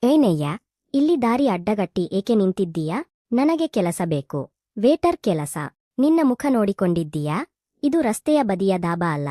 ಏನಯ್ಯ, ಇಲ್ಲಿ ದಾರಿ ಅಡ್ಡಗಟ್ಟಿ ಏಕೆ ನಿಂತಿದ್ದೀಯಾ? ನನಗೆ ಕೆಲಸ ಬೇಕು. ವೇಟರ್ ಕೆಲಸ. ನಿನ್ನ ಮುಖ ನೋಡಿಕೊಂಡಿದ್ದೀಯಾ? ಇದು ರಸ್ತೆಯ ಬದಿಯ ದಾಬಾ ಅಲ್ಲ,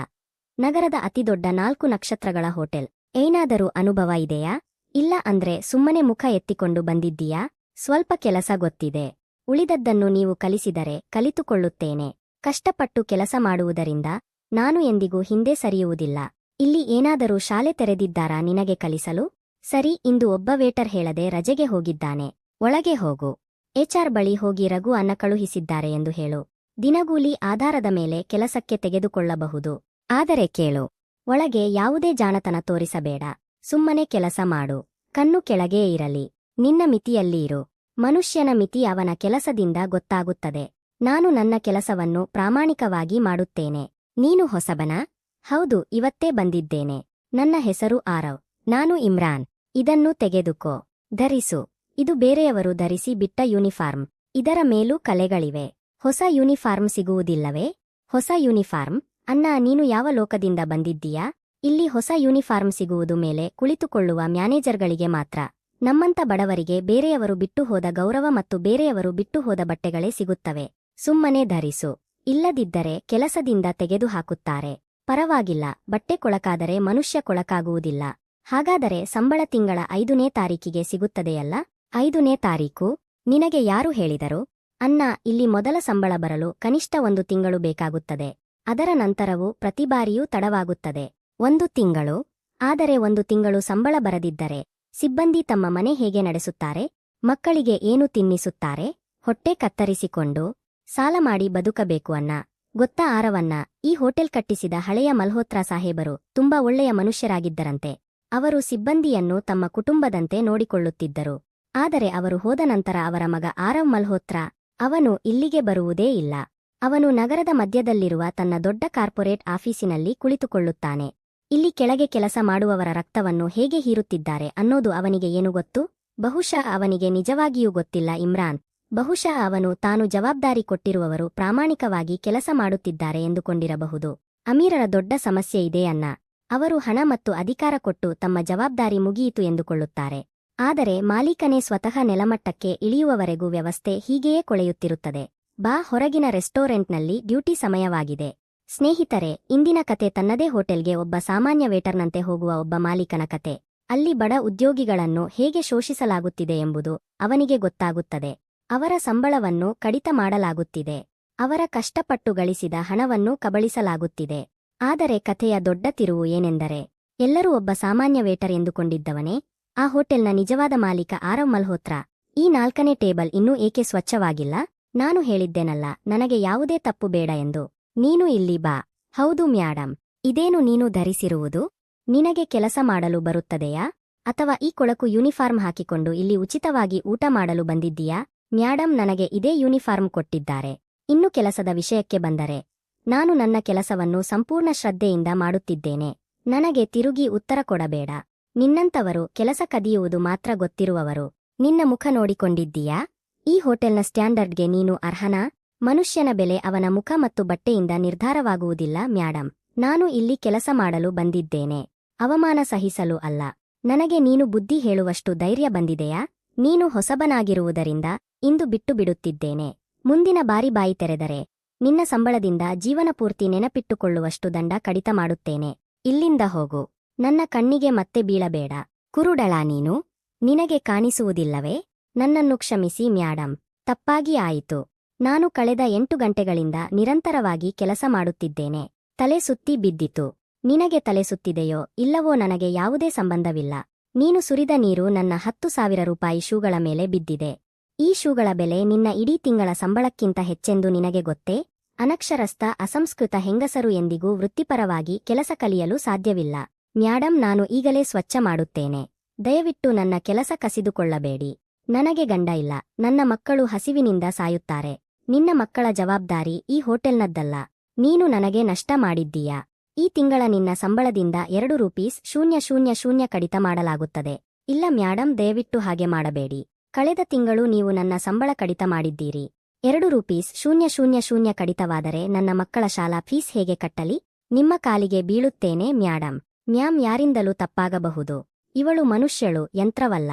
ನಗರದ ಅತಿದೊಡ್ಡ 4 ನಕ್ಷತ್ರಗಳ ಹೋಟೆಲ್. ಏನಾದರೂ ಅನುಭವ ಇದೆಯಾ? ಇಲ್ಲ ಅಂದ್ರೆ ಸುಮ್ಮನೆ ಮುಖ ಎತ್ತಿಕೊಂಡು ಬಂದಿದ್ದೀಯಾ? ಸ್ವಲ್ಪ ಕೆಲಸ ಗೊತ್ತಿದೆ. ಉಳಿದದ್ದನ್ನು ನೀವು ಕಲಿಸಿದರೆ ಕಲಿತುಕೊಳ್ಳುತ್ತೇನೆ. ಕಷ್ಟಪಟ್ಟು ಕೆಲಸ ಮಾಡುವುದರಿಂದ ನಾನು ಎಂದಿಗೂ ಹಿಂದೆ ಸರಿಯುವುದಿಲ್ಲ. ಇಲ್ಲಿ ಏನಾದರೂ ಶಾಲೆ ತೆರೆದಿದ್ದಾರಾ ನಿನಗೆ ಕಲಿಸಲು? ಸರಿ, ಇಂದು ಒಬ್ಬ ವೇಟರ್ ಹೇಳದೆ ರಜೆಗೆ ಹೋಗಿದ್ದಾನೆ. ಒಳಗೆ ಹೋಗು. HR ಬಳಿ ಹೋಗಿ ರಘು ಅನ್ನ ಕಳುಹಿಸಿದ್ದಾರೆ ಎಂದು ಹೇಳು. ದಿನಗೂಲಿ ಆಧಾರದ ಮೇಲೆ ಕೆಲಸಕ್ಕೆ ತೆಗೆದುಕೊಳ್ಳಬಹುದು. ಆದರೆ ಕೇಳು, ಒಳಗೆ ಯಾವುದೇ ಜಾಣತನ ತೋರಿಸಬೇಡ. ಸುಮ್ಮನೆ ಕೆಲಸ ಮಾಡು. ಕಣ್ಣು ಕೆಳಗೇ ಇರಲಿ. ನಿನ್ನ ಮಿತಿಯಲ್ಲಿ ಇರು. ಮನುಷ್ಯನ ಮಿತಿ ಅವನ ಕೆಲಸದಿಂದ ಗೊತ್ತಾಗುತ್ತದೆ. ನಾನು ನನ್ನ ಕೆಲಸವನ್ನು ಪ್ರಾಮಾಣಿಕವಾಗಿ ಮಾಡುತ್ತೇನೆ. ನೀನು ಹೊಸಬನಾ? ಹೌದು, ಇವತ್ತೇ ಬಂದಿದ್ದೇನೆ. ನನ್ನ ಹೆಸರು ಆರವ್. ನಾನು ಇಮ್ರಾನ್. ಇದನ್ನು ತೆಗೆದುಕೋ. ಧರಿಸು. ಇದು ಬೇರೆಯವರು ಧರಿಸಿ ಬಿಟ್ಟ ಯೂನಿಫಾರ್ಮ್. ಇದರ ಮೇಲೂ ಕಲೆಗಳಿವೆ. ಹೊಸ ಯೂನಿಫಾರ್ಮ್ ಸಿಗುವುದಿಲ್ಲವೇ? ಹೊಸ ಯೂನಿಫಾರ್ಮ್? ಅಣ್ಣ, ನೀನು ಯಾವ ಲೋಕದಿಂದ ಬಂದಿದ್ದೀಯಾ? ಇಲ್ಲಿ ಹೊಸ ಯೂನಿಫಾರ್ಮ್ ಸಿಗುವುದು ಮೇಲೆ ಕುಳಿತುಕೊಳ್ಳುವ ಮ್ಯಾನೇಜರ್ಗಳಿಗೆ ಮಾತ್ರ. ನಮ್ಮಂತ ಬಡವರಿಗೆ ಬೇರೆಯವರು ಬಿಟ್ಟು ಹೋದ ಗೌರವ ಮತ್ತು ಬೇರೆಯವರು ಬಿಟ್ಟು ಹೋದ ಬಟ್ಟೆಗಳೇ ಸಿಗುತ್ತವೆ. ಸುಮ್ಮನೆ ಧರಿಸು. ಇಲ್ಲದಿದ್ದರೆ ಕೆಲಸದಿಂದ ತೆಗೆದುಹಾಕುತ್ತಾರೆ. ಪರವಾಗಿಲ್ಲ, ಬಟ್ಟೆ ಕೊಳಕಾದರೆ ಮನುಷ್ಯ ಕೊಳಕಾಗುವುದಿಲ್ಲ. ಹಾಗಾದರೆ ಸಂಬಳ ತಿಂಗಳ 5ನೇ ತಾರೀಕಿಗೆ ಸಿಗುತ್ತದೆಯಲ್ಲ? 5ನೇ ತಾರೀಕು? ನಿನಗೆ ಯಾರು ಹೇಳಿದರು? ಅಣ್ಣ, ಇಲ್ಲಿ ಮೊದಲ ಸಂಬಳ ಬರಲು ಕನಿಷ್ಠ 1 ತಿಂಗಳು ಬೇಕಾಗುತ್ತದೆ. ಅದರ ನಂತರವೂ ಪ್ರತಿ ಬಾರಿಯೂ ತಡವಾಗುತ್ತದೆ. 1 ತಿಂಗಳು? ಆದರೆ 1 ತಿಂಗಳು ಸಂಬಳ ಬರದಿದ್ದರೆ ಸಿಬ್ಬಂದಿ ತಮ್ಮ ಮನೆ ಹೇಗೆ ನಡೆಸುತ್ತಾರೆ? ಮಕ್ಕಳಿಗೆ ಏನು ತಿನ್ನಿಸುತ್ತಾರೆ? ಹೊಟ್ಟೆ ಕತ್ತರಿಸಿಕೊಂಡು ಸಾಲ ಮಾಡಿ ಬದುಕಬೇಕು ಅಣ್ಣ. ಗೊತ್ತಾ ಆರವನ್ನ, ಈ ಹೋಟೆಲ್ ಕಟ್ಟಿಸಿದ ಹಳೆಯ ಮಲ್ಹೋತ್ರಾ ಸಾಹೇಬರು ತುಂಬಾ ಒಳ್ಳೆಯ ಮನುಷ್ಯರಾಗಿದ್ದರಂತೆ. ಅವರು ಸಿಬ್ಬಂದಿಯನ್ನು ತಮ್ಮ ಕುಟುಂಬದಂತೆ ನೋಡಿಕೊಳ್ಳುತ್ತಿದ್ದರು. ಆದರೆ ಅವರು ಹೋದ ನಂತರ ಅವರ ಮಗ ಆರವ್ ಮಲ್ಹೋತ್ರಾ, ಅವನು ಇಲ್ಲಿಗೆ ಬರುವುದೇ ಇಲ್ಲ. ಅವನು ನಗರದ ಮಧ್ಯದಲ್ಲಿರುವ ತನ್ನ ದೊಡ್ಡ ಕಾರ್ಪೊರೇಟ್ ಆಫೀಸಿನಲ್ಲಿ ಕುಳಿತುಕೊಳ್ಳುತ್ತಾನೆ. ಇಲ್ಲಿ ಕೆಳಗೆ ಕೆಲಸ ಮಾಡುವವರ ರಕ್ತವನ್ನು ಹೇಗೆ ಹೀರುತ್ತಿದ್ದಾರೆ ಅನ್ನೋದು ಅವನಿಗೆ ಏನು ಗೊತ್ತು? ಬಹುಶಃ ಅವನಿಗೆ ನಿಜವಾಗಿಯೂ ಗೊತ್ತಿಲ್ಲ ಇಮ್ರಾನ್. ಬಹುಶಃ ಅವನು ತಾನು ಜವಾಬ್ದಾರಿ ಕೊಟ್ಟಿರುವವರು ಪ್ರಾಮಾಣಿಕವಾಗಿ ಕೆಲಸ ಮಾಡುತ್ತಿದ್ದಾರೆ ಎಂದುಕೊಂಡಿರಬಹುದು. ಅಮೀರರ ದೊಡ್ಡ ಸಮಸ್ಯೆ ಇದೆ ಅಣ್ಣ. ಅವರು ಹಣ ಮತ್ತು ಅಧಿಕಾರ ಕೊಟ್ಟು ತಮ್ಮ ಜವಾಬ್ದಾರಿ ಮುಗಿಯಿತು ಎಂದುಕೊಳ್ಳುತ್ತಾರೆ. ಆದರೆ ಮಾಲೀಕನೇ ಸ್ವತಃ ನೆಲಮಟ್ಟಕ್ಕೆ ಇಳಿಯುವವರೆಗೂ ವ್ಯವಸ್ಥೆ ಹೀಗೆಯೇ ಕೊಳೆಯುತ್ತಿರುತ್ತದೆ. ಬಾ, ಹೊರಗಿನ ರೆಸ್ಟೋರೆಂಟ್ನಲ್ಲಿ ಡ್ಯೂಟಿ ಸಮಯವಾಗಿದೆ. ಸ್ನೇಹಿತರೆ, ಇಂದಿನ ಕತೆ ತನ್ನದೇ ಹೋಟೆಲ್ಗೆ ಒಬ್ಬ ಸಾಮಾನ್ಯ ವೇಟರ್ನಂತೆ ಹೋಗುವ ಒಬ್ಬ ಮಾಲೀಕನ ಕತೆ. ಅಲ್ಲಿ ಬಡ ಉದ್ಯೋಗಿಗಳನ್ನು ಹೇಗೆ ಶೋಷಿಸಲಾಗುತ್ತಿದೆ ಎಂಬುದು ಅವನಿಗೆ ಗೊತ್ತಾಗುತ್ತದೆ. ಅವರ ಸಂಬಳವನ್ನು ಕಡಿತ ಮಾಡಲಾಗುತ್ತಿದೆ. ಅವರ ಕಷ್ಟಪಟ್ಟು ಗಳಿಸಿದ ಹಣವನ್ನು ಕಬಳಿಸಲಾಗುತ್ತಿದೆ. ಆದರೆ ಕಥೆಯ ದೊಡ್ಡ ತಿರುವು ಏನೆಂದರೆ, ಎಲ್ಲರೂ ಒಬ್ಬ ಸಾಮಾನ್ಯ ವೇಟರ್ ಎಂದುಕೊಂಡಿದ್ದವನೇ ಆ ಹೋಟೆಲ್ನ ನಿಜವಾದ ಮಾಲೀಕ ಆರವ್ ಮಲ್ಹೋತ್ರಾ. ಈ 4ನೇ ಟೇಬಲ್ ಇನ್ನೂ ಏಕೆ ಸ್ವಚ್ಛವಾಗಿಲ್ಲ? ನಾನು ಹೇಳಿದ್ದೇನಲ್ಲ, ನನಗೆ ಯಾವುದೇ ತಪ್ಪು ಬೇಡ ಎಂದು. ನೀನು ಇಲ್ಲಿ ಬಾ. ಹೌದು ಮ್ಯಾಡಮ್. ಇದೇನು ನೀನು ಧರಿಸಿರುವುದು? ನಿನಗೆ ಕೆಲಸ ಮಾಡಲು ಬರುತ್ತದೆಯಾ? ಅಥವಾ ಈ ಕೊಳಕು ಯೂನಿಫಾರ್ಮ್ ಹಾಕಿಕೊಂಡು ಇಲ್ಲಿ ಉಚಿತವಾಗಿ ಊಟ ಮಾಡಲು ಬಂದಿದ್ದೀಯಾ? ಮ್ಯಾಡಮ್, ನನಗೆ ಇದೇ ಯೂನಿಫಾರ್ಮ್ ಕೊಟ್ಟಿದ್ದಾರೆ. ಇನ್ನು ಕೆಲಸದ ವಿಷಯಕ್ಕೆ ಬಂದರೆ, ನಾನು ನನ್ನ ಕೆಲಸವನ್ನು ಸಂಪೂರ್ಣ ಶ್ರದ್ಧೆಯಿಂದ ಮಾಡುತ್ತಿದ್ದೇನೆ. ನನಗೆ ತಿರುಗಿ ಉತ್ತರ ಕೊಡಬೇಡ. ನಿನ್ನಂತವರು ಕೆಲಸ ಕದಿಯುವುದು ಮಾತ್ರ ಗೊತ್ತಿರುವವರು. ನಿನ್ನ ಮುಖ ನೋಡಿಕೊಂಡಿದ್ದೀಯಾ? ಈ ಹೋಟೆಲ್ನ ಸ್ಟ್ಯಾಂಡರ್ಡ್ಗೆ ನೀನು ಅರ್ಹನಾ? ಮನುಷ್ಯನ ಬೆಲೆ ಅವನ ಮುಖ ಮತ್ತು ಬಟ್ಟೆಯಿಂದ ನಿರ್ಧಾರವಾಗುವುದಿಲ್ಲ ಮ್ಯಾಡಮ್. ನಾನು ಇಲ್ಲಿ ಕೆಲಸ ಮಾಡಲು ಬಂದಿದ್ದೇನೆ, ಅವಮಾನ ಸಹಿಸಲು ಅಲ್ಲ. ನನಗೆ ನೀನು ಬುದ್ಧಿ ಹೇಳುವಷ್ಟು ಧೈರ್ಯ ಬಂದಿದೆಯಾ? ನೀನು ಹೊಸಬನಾಗಿರುವುದರಿಂದ ಇಂದು ಬಿಟ್ಟು ಬಿಡುತ್ತಿದ್ದೇನೆ. ಮುಂದಿನ ಬಾರಿ ಬಾಯಿ ತೆರೆದರೆ ನಿನ್ನ ಸಂಬಳದಿಂದ ಜೀವನಪೂರ್ತಿ ನೆನಪಿಟ್ಟುಕೊಳ್ಳುವಷ್ಟು ದಂಡ ಕಡಿತ ಮಾಡುತ್ತೇನೆ. ಇಲ್ಲಿಂದ ಹೋಗು. ನನ್ನ ಕಣ್ಣಿಗೆ ಮತ್ತೆ ಬೀಳಬೇಡ. ಕುರುಡಳಾ ನೀನು? ನಿನಗೆ ಕಾಣಿಸುವುದಿಲ್ಲವೇ? ನನ್ನನ್ನು ಕ್ಷಮಿಸಿ ಮ್ಯಾಡಮ್. ತಪ್ಪಾಗಿ ಆಯಿತು. ನಾನು ಕಳೆದ 8 ಗಂಟೆಗಳಿಂದ ನಿರಂತರವಾಗಿ ಕೆಲಸ ಮಾಡುತ್ತಿದ್ದೇನೆ. ತಲೆ ಸುತ್ತಿ ಬಿದ್ದಿತು. ನಿನಗೆ ತಲೆ ಸುತ್ತಿದೆಯೋ ಇಲ್ಲವೋ ನನಗೆ ಯಾವುದೇ ಸಂಬಂಧವಿಲ್ಲ. ನೀನು ಸುರಿದ ನೀರು ನನ್ನ 10,000 ರೂಪಾಯಿ ಶೂಗಳ ಮೇಲೆ ಬಿದ್ದಿದೆ. ಈ ಶೂಗಳ ಬೆಲೆ ನಿನ್ನ ಇಡೀ ತಿಂಗಳ ಸಂಬಳಕ್ಕಿಂತ ಹೆಚ್ಚೆಂದು ನಿನಗೆ ಗೊತ್ತೇ? ಅನಕ್ಷರಸ್ಥ ಅಸಂಸ್ಕೃತ ಹೆಂಗಸರು ಎಂದಿಗೂ ವೃತ್ತಿಪರವಾಗಿ ಕೆಲಸ ಕಲಿಯಲು ಸಾಧ್ಯವಿಲ್ಲ. ಮ್ಯಾಡಮ್, ನಾನು ಈಗಲೇ ಸ್ವಚ್ಛ ಮಾಡುತ್ತೇನೆ. ದಯವಿಟ್ಟು ನನ್ನ ಕೆಲಸ ಕಸಿದುಕೊಳ್ಳಬೇಡಿ. ನನಗೆ ಗಂಡ ಇಲ್ಲ. ನನ್ನ ಮಕ್ಕಳು ಹಸಿವಿನಿಂದ ಸಾಯುತ್ತಾರೆ. ನಿನ್ನ ಮಕ್ಕಳ ಜವಾಬ್ದಾರಿ ಈ ಹೋಟೆಲ್ನದ್ದಲ್ಲ. ನೀನು ನನಗೆ ನಷ್ಟ ಮಾಡಿದ್ದೀಯಾ? ಈ ತಿಂಗಳ ನಿನ್ನ ಸಂಬಳದಿಂದ 2 ರೂಪೀಸ್ 000 ಕಡಿತ ಮಾಡಲಾಗುತ್ತದೆ. ಇಲ್ಲ ಮ್ಯಾಡಮ್, ದಯವಿಟ್ಟು ಹಾಗೆ ಮಾಡಬೇಡಿ. ಕಳೆದ ತಿಂಗಳು ನೀವು ನನ್ನ ಸಂಬಳ ಕಡಿತ ಮಾಡಿದ್ದೀರಿ. 2 ರೂಪೀಸ್ 000 ಕಡಿತವಾದರೆ ನನ್ನ ಮಕ್ಕಳ ಶಾಲಾ ಫೀಸ್ ಹೇಗೆ ಕಟ್ಟಲಿ? ನಿಮ್ಮ ಕಾಲಿಗೆ ಬೀಳುತ್ತೇನೆ ಮ್ಯಾಡಮ್. ಮ್ಯಾಮ್, ಯಾರಿಂದಲೂ ತಪ್ಪಾಗಬಹುದು. ಇವಳು ಮನುಷ್ಯಳು, ಯಂತ್ರವಲ್ಲ.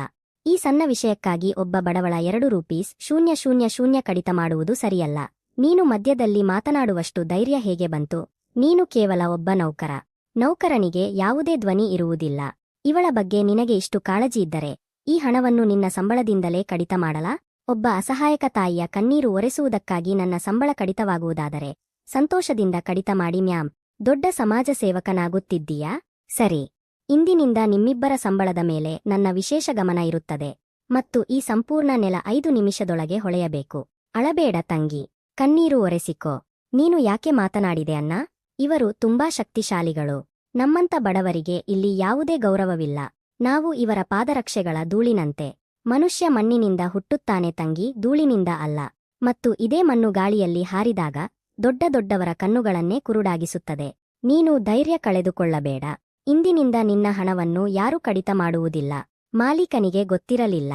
ಈ ಸಣ್ಣ ವಿಷಯಕ್ಕಾಗಿ ಒಬ್ಬ ಬಡವಳ 2 ರೂಪೀಸ್ 000 ಕಡಿತ ಮಾಡುವುದು ಸರಿಯಲ್ಲ. ನೀನು ಮಧ್ಯದಲ್ಲಿ ಮಾತನಾಡುವಷ್ಟು ಧೈರ್ಯ ಹೇಗೆ ಬಂತು? ನೀನು ಕೇವಲ ಒಬ್ಬ ನೌಕರ. ನೌಕರನಿಗೆ ಯಾವುದೇ ಧ್ವನಿ ಇರುವುದಿಲ್ಲ. ಇವಳ ಬಗ್ಗೆ ನಿನಗೆ ಇಷ್ಟು ಕಾಳಜಿ ಇದ್ದರೆ ಈ ಹಣವನ್ನು ನಿನ್ನ ಸಂಬಳದಿಂದಲೇ ಕಡಿತ ಮಾಡಲಾ? ಒಬ್ಬ ಅಸಹಾಯಕ ತಾಯಿಯ ಕಣ್ಣೀರು ಒರೆಸುವುದಕ್ಕಾಗಿ ನನ್ನ ಸಂಬಳ ಕಡಿತವಾಗುವುದಾದರೆ ಸಂತೋಷದಿಂದ ಕಡಿತ ಮಾಡಿ ಮ್ಯಾಮ್. ದೊಡ್ಡ ಸಮಾಜ ಸೇವಕನಾಗುತ್ತಿದ್ದೀಯಾ? ಸರಿ. ಇಂದಿನಿಂದ ನಿಮ್ಮಿಬ್ಬರ ಸಂಬಳದ ಮೇಲೆ ನನ್ನ ವಿಶೇಷ ಗಮನ ಇರುತ್ತದೆ ಮತ್ತು ಈ ಸಂಪೂರ್ಣ ನೆಲ 5 ನಿಮಿಷದೊಳಗೆ ಹೊಳೆಯಬೇಕು. ಅಳಬೇಡ ತಂಗಿ, ಕಣ್ಣೀರು ಒರೆಸಿಕೋ. ನೀನು ಯಾಕೆ ಮಾತನಾಡಿದೆ ಅಣ್ಣ? ಇವರು ತುಂಬಾ ಶಕ್ತಿಶಾಲಿಗಳು. ನಮ್ಮಂತ ಬಡವರಿಗೆ ಇಲ್ಲಿ ಯಾವುದೇ ಗೌರವವಿಲ್ಲ. ನಾವು ಇವರ ಪಾದರಕ್ಷೆಗಳ ಧೂಳಿನಂತೆ. ಮನುಷ್ಯ ಮಣ್ಣಿನಿಂದ ಹುಟ್ಟುತ್ತಾನೆ ತಂಗಿ, ಧೂಳಿನಿಂದ ಅಲ್ಲ. ಮತ್ತು ಇದೇ ಮಣ್ಣು ಗಾಳಿಯಲ್ಲಿ ಹಾರಿದಾಗ ದೊಡ್ಡ ದೊಡ್ಡವರ ಕಣ್ಣುಗಳನ್ನೇ ಕುರುಡಾಗಿಸುತ್ತದೆ. ನೀನು ಧೈರ್ಯ ಕಳೆದುಕೊಳ್ಳಬೇಡ. ಇಂದಿನಿಂದ ನಿನ್ನ ಹಣವನ್ನು ಯಾರೂ ಕಡಿತ ಮಾಡುವುದಿಲ್ಲ. ಮಾಲೀಕನಿಗೆ ಗೊತ್ತಿರಲಿಲ್ಲ,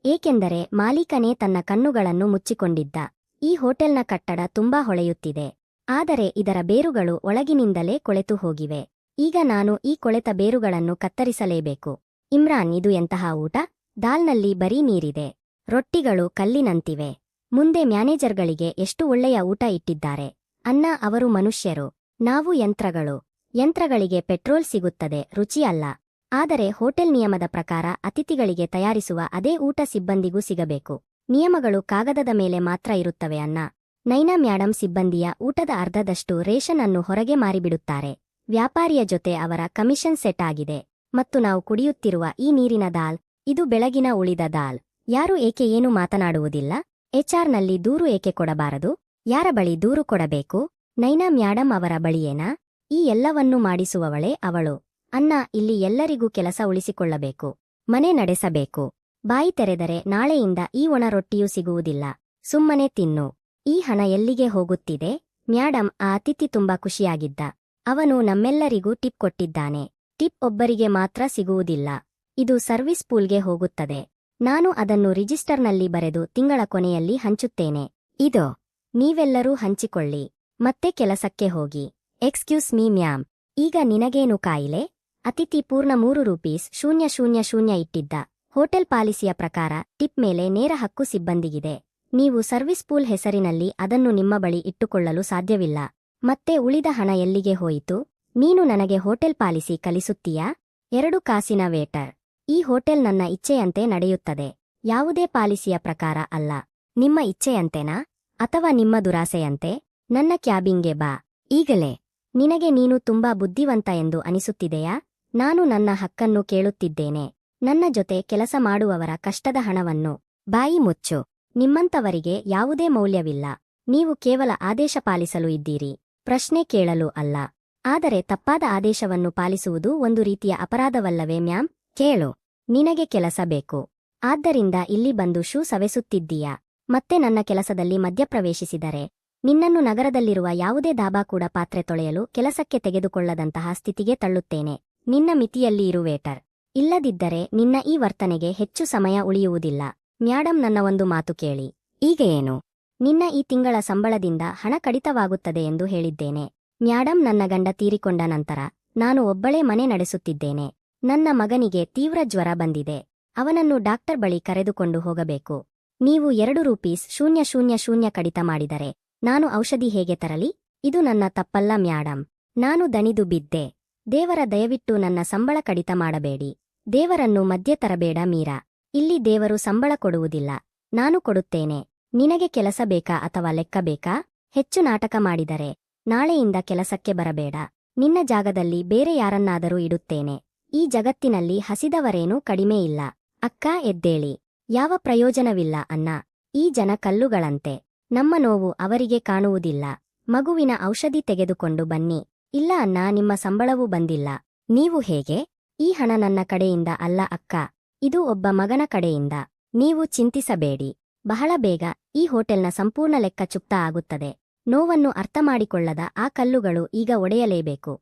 ಏಕೆಂದರೆ ಮಾಲೀಕನೇ ತನ್ನ ಕಣ್ಣುಗಳನ್ನು ಮುಚ್ಚಿಕೊಂಡಿದ್ದ. ಈ ಹೋಟೆಲ್ನ ಕಟ್ಟಡ ತುಂಬಾ ಹೊಳೆಯುತ್ತಿದೆ, ಆದರೆ ಇದರ ಬೇರುಗಳು ಒಳಗಿನಿಂದಲೇ ಕೊಳೆತು ಹೋಗಿವೆ. ಈಗ ನಾನು ಈ ಕೊಳೆತ ಬೇರುಗಳನ್ನು ಕತ್ತರಿಸಲೇಬೇಕು. ಇಮ್ರಾನ್, ಇದು ಎಂತಹ ಊಟ? ದಾಲ್ನಲ್ಲಿ ಬರೀ ನೀರಿದೆ. ರೊಟ್ಟಿಗಳು ಕಲ್ಲಿನಂತಿವೆ. ಮುಂದೆ ಮ್ಯಾನೇಜರ್ಗಳಿಗೆ ಎಷ್ಟು ಒಳ್ಳೆಯ ಊಟ ಇಟ್ಟಿದ್ದಾರೆ. ಅಣ್ಣ, ಅವರು ಮನುಷ್ಯರು, ನಾವು ಯಂತ್ರಗಳು. ಯಂತ್ರಗಳಿಗೆ ಪೆಟ್ರೋಲ್ ಸಿಗುತ್ತದೆ, ರುಚಿ ಅಲ್ಲ. ಆದರೆ ಹೋಟೆಲ್ ನಿಯಮದ ಪ್ರಕಾರ ಅತಿಥಿಗಳಿಗೆ ತಯಾರಿಸುವ ಅದೇ ಊಟ ಸಿಬ್ಬಂದಿಗೂ ಸಿಗಬೇಕು. ನಿಯಮಗಳು ಕಾಗದದ ಮೇಲೆ ಮಾತ್ರ ಇರುತ್ತವೆ ಅಣ್ಣ. ನೈನಾ ಮ್ಯಾಡಮ್ ಸಿಬ್ಬಂದಿಯ ಊಟದ ಅರ್ಧದಷ್ಟು ರೇಷನ್ ಅನ್ನು ಹೊರಗೆ ಮಾರಿಬಿಡುತ್ತಾರೆ. ವ್ಯಾಪಾರಿಯ ಜೊತೆ ಅವರ ಕಮಿಷನ್ ಸೆಟ್ ಆಗಿದೆ. ಮತ್ತು ನಾವು ಕುಡಿಯುತ್ತಿರುವ ಈ ನೀರಿನ ದಾಲ್, ಇದು ಬೆಳಗಿನ ಉಳಿದ ದಾಲ್. ಯಾರು ಏಕೆ ಏನು ಮಾತನಾಡುವುದಿಲ್ಲ? HR ನಲ್ಲಿ ದೂರು ಏಕೆ ಕೊಡಬಾರದು? ಯಾರ ಬಳಿ ದೂರು ಕೊಡಬೇಕು? ನೈನಾ ಮ್ಯಾಡಮ್ ಅವರ ಬಳಿಯೇನಾ? ಈ ಎಲ್ಲವನ್ನೂ ಮಾಡಿಸುವವಳೇ ಅವಳು. ಅಣ್ಣ, ಇಲ್ಲಿ ಎಲ್ಲರಿಗೂ ಕೆಲಸ ಉಳಿಸಿಕೊಳ್ಳಬೇಕು, ಮನೆ ನಡೆಸಬೇಕು. ಬಾಯಿ ತೆರೆದರೆ ನಾಳೆಯಿಂದ ಈ ಒಣ ರೊಟ್ಟಿಯೂ ಸಿಗುವುದಿಲ್ಲ. ಸುಮ್ಮನೆ ತಿನ್ನು. ಈ ಹಣ ಎಲ್ಲಿಗೆ ಹೋಗುತ್ತಿದೆ? ಮ್ಯಾಡಮ್, ಆ ಅತಿಥಿ ತುಂಬಾ ಖುಷಿಯಾಗಿದ್ದ. ಅವನು ನಮ್ಮೆಲ್ಲರಿಗೂ ಟಿಪ್ ಕೊಟ್ಟಿದ್ದಾನೆ. ಟಿಪ್ ಒಬ್ಬರಿಗೆ ಮಾತ್ರ ಸಿಗುವುದಿಲ್ಲ. ಇದು ಸರ್ವಿಸ್ ಪೂಲ್ಗೆ ಹೋಗುತ್ತದೆ. ನಾನು ಅದನ್ನು ರಿಜಿಸ್ಟರ್ನಲ್ಲಿ ಬರೆದು ತಿಂಗಳ ಕೊನೆಯಲ್ಲಿ ಹಂಚುತ್ತೇನೆ. ಇದೋ, ನೀವೆಲ್ಲರೂ ಹಂಚಿಕೊಳ್ಳಿ. ಮತ್ತೆ ಕೆಲಸಕ್ಕೆ ಹೋಗಿ. ಎಕ್ಸ್ಕ್ಯೂಸ್ ಮೀ ಮ್ಯಾಮ್, ಈಗ ನಿನಗೇನು ಕಾಯಿಲೆ? ಅತಿಥಿ ಪೂರ್ಣ 3 ರೂಪೀಸ್ 000 ಇಟ್ಟಿದ್ದ. ಹೋಟೆಲ್ ಪಾಲಿಸಿಯ ಪ್ರಕಾರ ಟಿಪ್ ಮೇಲೆ ನೇರ ಹಕ್ಕು ಸಿಬ್ಬಂದಿಗಿದೆ. ನೀವು ಸರ್ವಿಸ್ ಪೂಲ್ ಹೆಸರಿನಲ್ಲಿ ಅದನ್ನು ನಿಮ್ಮ ಬಳಿ ಇಟ್ಟುಕೊಳ್ಳಲು ಸಾಧ್ಯವಿಲ್ಲ. ಮತ್ತೆ ಉಳಿದ ಹಣ ಎಲ್ಲಿಗೆ ಹೋಯಿತು? ನೀನು ನನಗೆ ಹೋಟೆಲ್ ಪಾಲಿಸಿ ಕಲಿಸುತ್ತೀಯಾ? 2 ಕಾಸಿನ ವೇಟರ್. ಈ ಹೋಟೆಲ್ ನನ್ನ ಇಚ್ಛೆಯಂತೆ ನಡೆಯುತ್ತದೆ, ಯಾವುದೇ ಪಾಲಿಸಿಯ ಪ್ರಕಾರ ಅಲ್ಲ. ನಿಮ್ಮ ಇಚ್ಛೆಯಂತೆನಾ? ಅಥವಾ ನಿಮ್ಮ ದುರಾಸೆಯಂತೆ? ನನ್ನ ಕ್ಯಾಬಿನ್ಗೆ ಬಾ ಈಗಲೇ. ನಿನಗೆ ನೀನು ತುಂಬಾ ಬುದ್ಧಿವಂತ ಎಂದು ಅನಿಸುತ್ತಿದೆಯಾ? ನಾನು ನನ್ನ ಹಕ್ಕನ್ನು ಕೇಳುತ್ತಿದ್ದೇನೆ. ನನ್ನ ಜೊತೆ ಕೆಲಸ ಮಾಡುವವರ ಕಷ್ಟದ ಹಣವನ್ನು. ಬಾಯಿ ಮುಚ್ಚು. ನಿಮ್ಮಂತವರಿಗೆ ಯಾವುದೇ ಮೌಲ್ಯವಿಲ್ಲ. ನೀವು ಕೇವಲ ಆದೇಶ ಪಾಲಿಸಲು ಇದ್ದೀರಿ, ಪ್ರಶ್ನೆ ಕೇಳಲು ಅಲ್ಲ. ಆದರೆ ತಪ್ಪಾದ ಆದೇಶವನ್ನು ಪಾಲಿಸುವುದು ಒಂದು ರೀತಿಯ ಅಪರಾಧವಲ್ಲವೇ ಮ್ಯಾಮ್? ಕೇಳು. ನಿನಗೆ ಕೆಲಸ ಬೇಕು. ಆದ್ದರಿಂದ ಇಲ್ಲಿ ಬಂದು ಶೂ ಸವೆಸುತ್ತಿದ್ದೀಯಾ? ಮತ್ತೆ ನನ್ನ ಕೆಲಸದಲ್ಲಿ ಮಧ್ಯಪ್ರವೇಶಿಸಿದರೆ ನಿನ್ನನ್ನು ನಗರದಲ್ಲಿರುವ ಯಾವುದೇ ದಾಬಾ ಕೂಡ ಪಾತ್ರೆ ತೊಳೆಯಲು ಕೆಲಸಕ್ಕೆ ತೆಗೆದುಕೊಳ್ಳದಂತಹ ಸ್ಥಿತಿಗೆ ತಳ್ಳುತ್ತೇನೆ. ನಿನ್ನ ಮಿತಿಯಲ್ಲಿ ಇರು ವೇಟರ್. ಇಲ್ಲದಿದ್ದರೆ ನಿನ್ನ ಈ ವರ್ತನೆಗೆ ಹೆಚ್ಚು ಸಮಯ ಉಳಿಯುವುದಿಲ್ಲ. ಮ್ಯಾಡಮ್, ನನ್ನ ಒಂದು ಮಾತು ಕೇಳಿ. ಈಗ ಏನು? ನಿನ್ನ ಈ ತಿಂಗಳ ಸಂಬಳದಿಂದ ಹಣ ಕಡಿತವಾಗುತ್ತದೆ ಎಂದು ಹೇಳಿದ್ದೇನೆ. ಮ್ಯಾಡಮ್, ನನ್ನ ಗಂಡ ತೀರಿಕೊಂಡ ನಂತರ ನಾನು ಒಬ್ಬಳೇ ಮನೆ ನಡೆಸುತ್ತಿದ್ದೇನೆ. ನನ್ನ ಮಗನಿಗೆ ತೀವ್ರ ಜ್ವರ ಬಂದಿದೆ. ಅವನನ್ನು ಡಾಕ್ಟರ್ ಬಳಿ ಕರೆದುಕೊಂಡು ಹೋಗಬೇಕು. ನೀವು 2 ರೂಪೀಸ್ 000 ಕಡಿತ ಮಾಡಿದರೆ ನಾನು ಔಷಧಿ ಹೇಗೆ ತರಲಿ? ಇದು ನನ್ನ ತಪ್ಪಲ್ಲ ಮ್ಯಾಡಮ್. ನಾನು ದಣಿದು ಬಿದ್ದೆ. ದೇವರ ದಯವಿಟ್ಟು ನನ್ನ ಸಂಬಳ ಕಡಿತ ಮಾಡಬೇಡಿ. ದೇವರನ್ನು ಮಧ್ಯೆ ತರಬೇಡ ಮೀರಾ. ಇಲ್ಲಿ ದೇವರು ಸಂಬಳ ಕೊಡುವುದಿಲ್ಲ, ನಾನು ಕೊಡುತ್ತೇನೆ. ನಿನಗೆ ಕೆಲಸ ಬೇಕಾ ಅಥವಾ ಲೆಕ್ಕ ಬೇಕಾ? ಹೆಚ್ಚು ನಾಟಕ ಮಾಡಿದರೆ ನಾಳೆಯಿಂದ ಕೆಲಸಕ್ಕೆ ಬರಬೇಡ. ನಿನ್ನ ಜಾಗದಲ್ಲಿ ಬೇರೆ ಯಾರನ್ನಾದರೂ ಇಡುತ್ತೇನೆ. ಈ ಜಗತ್ತಿನಲ್ಲಿ ಹಸಿದವರೇನೂ ಕಡಿಮೆ ಇಲ್ಲ. ಅಕ್ಕ, ಎದ್ದೇಳಿ. ಯಾವ ಪ್ರಯೋಜನವಿಲ್ಲ ಅಣ್ಣ. ಈ ಜನ ಕಲ್ಲುಗಳಂತೆ. ನಮ್ಮ ನೋವು ಅವರಿಗೆ ಕಾಣುವುದಿಲ್ಲ. ಮಗುವಿನ ಔಷಧಿ ತೆಗೆದುಕೊಂಡು ಬನ್ನಿ. ಇಲ್ಲ ಅಣ್ಣ, ನಿಮ್ಮ ಸಂಬಳವೂ ಬಂದಿಲ್ಲ. ನೀವು ಹೇಗೆ? ಈ ಹಣ ನನ್ನ ಕಡೆಯಿಂದ ಅಲ್ಲ ಅಕ್ಕ, ಇದು ಒಬ್ಬ ಮಗನ ಕಡೆಯಿಂದ. ನೀವು ಚಿಂತಿಸಬೇಡಿ. ಬಹಳ ಬೇಗ ಈ ಹೋಟೆಲ್ನ ಸಂಪೂರ್ಣ ಲೆಕ್ಕ ಚುಕ್ತಾ ಆಗುತ್ತದೆ. ನೋವನ್ನು ಅರ್ಥಮಾಡಿಕೊಳ್ಳದ ಆ ಕಲ್ಲುಗಳು ಈಗ ಒಡೆಯಲೇಬೇಕು.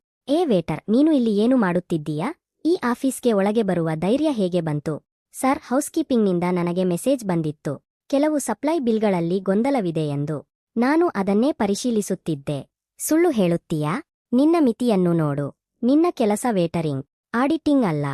ವೇಟರ್, ನೀನು ಇಲ್ಲಿ ಏನು ಮಾಡುತ್ತಿದ್ದೀಯಾ? ಈ ಆಫೀಸ್ಗೆ ಒಳಗೆ ಬರುವ ಧೈರ್ಯ ಹೇಗೆ ಬಂತು? ಸರ್, ಹೌಸ್ಕೀಪಿಂಗ್ನಿಂದ ನನಗೆ ಮೆಸೇಜ್ ಬಂದಿತ್ತು. ಕೆಲವು ಸಪ್ಲೈ ಬಿಲ್ಗಳಲ್ಲಿ ಗೊಂದಲವಿದೆ ಎಂದು. ನಾನು ಅದನ್ನೇ ಪರಿಶೀಲಿಸುತ್ತಿದ್ದೆ. ಸುಳ್ಳು ಹೇಳುತ್ತೀಯಾ? ನಿನ್ನ ಮಿತಿಯನ್ನು ನೋಡು. ನಿನ್ನ ಕೆಲಸ ವೇಟರಿಂಗ್, ಆಡಿಟಿಂಗ್ ಅಲ್ಲ.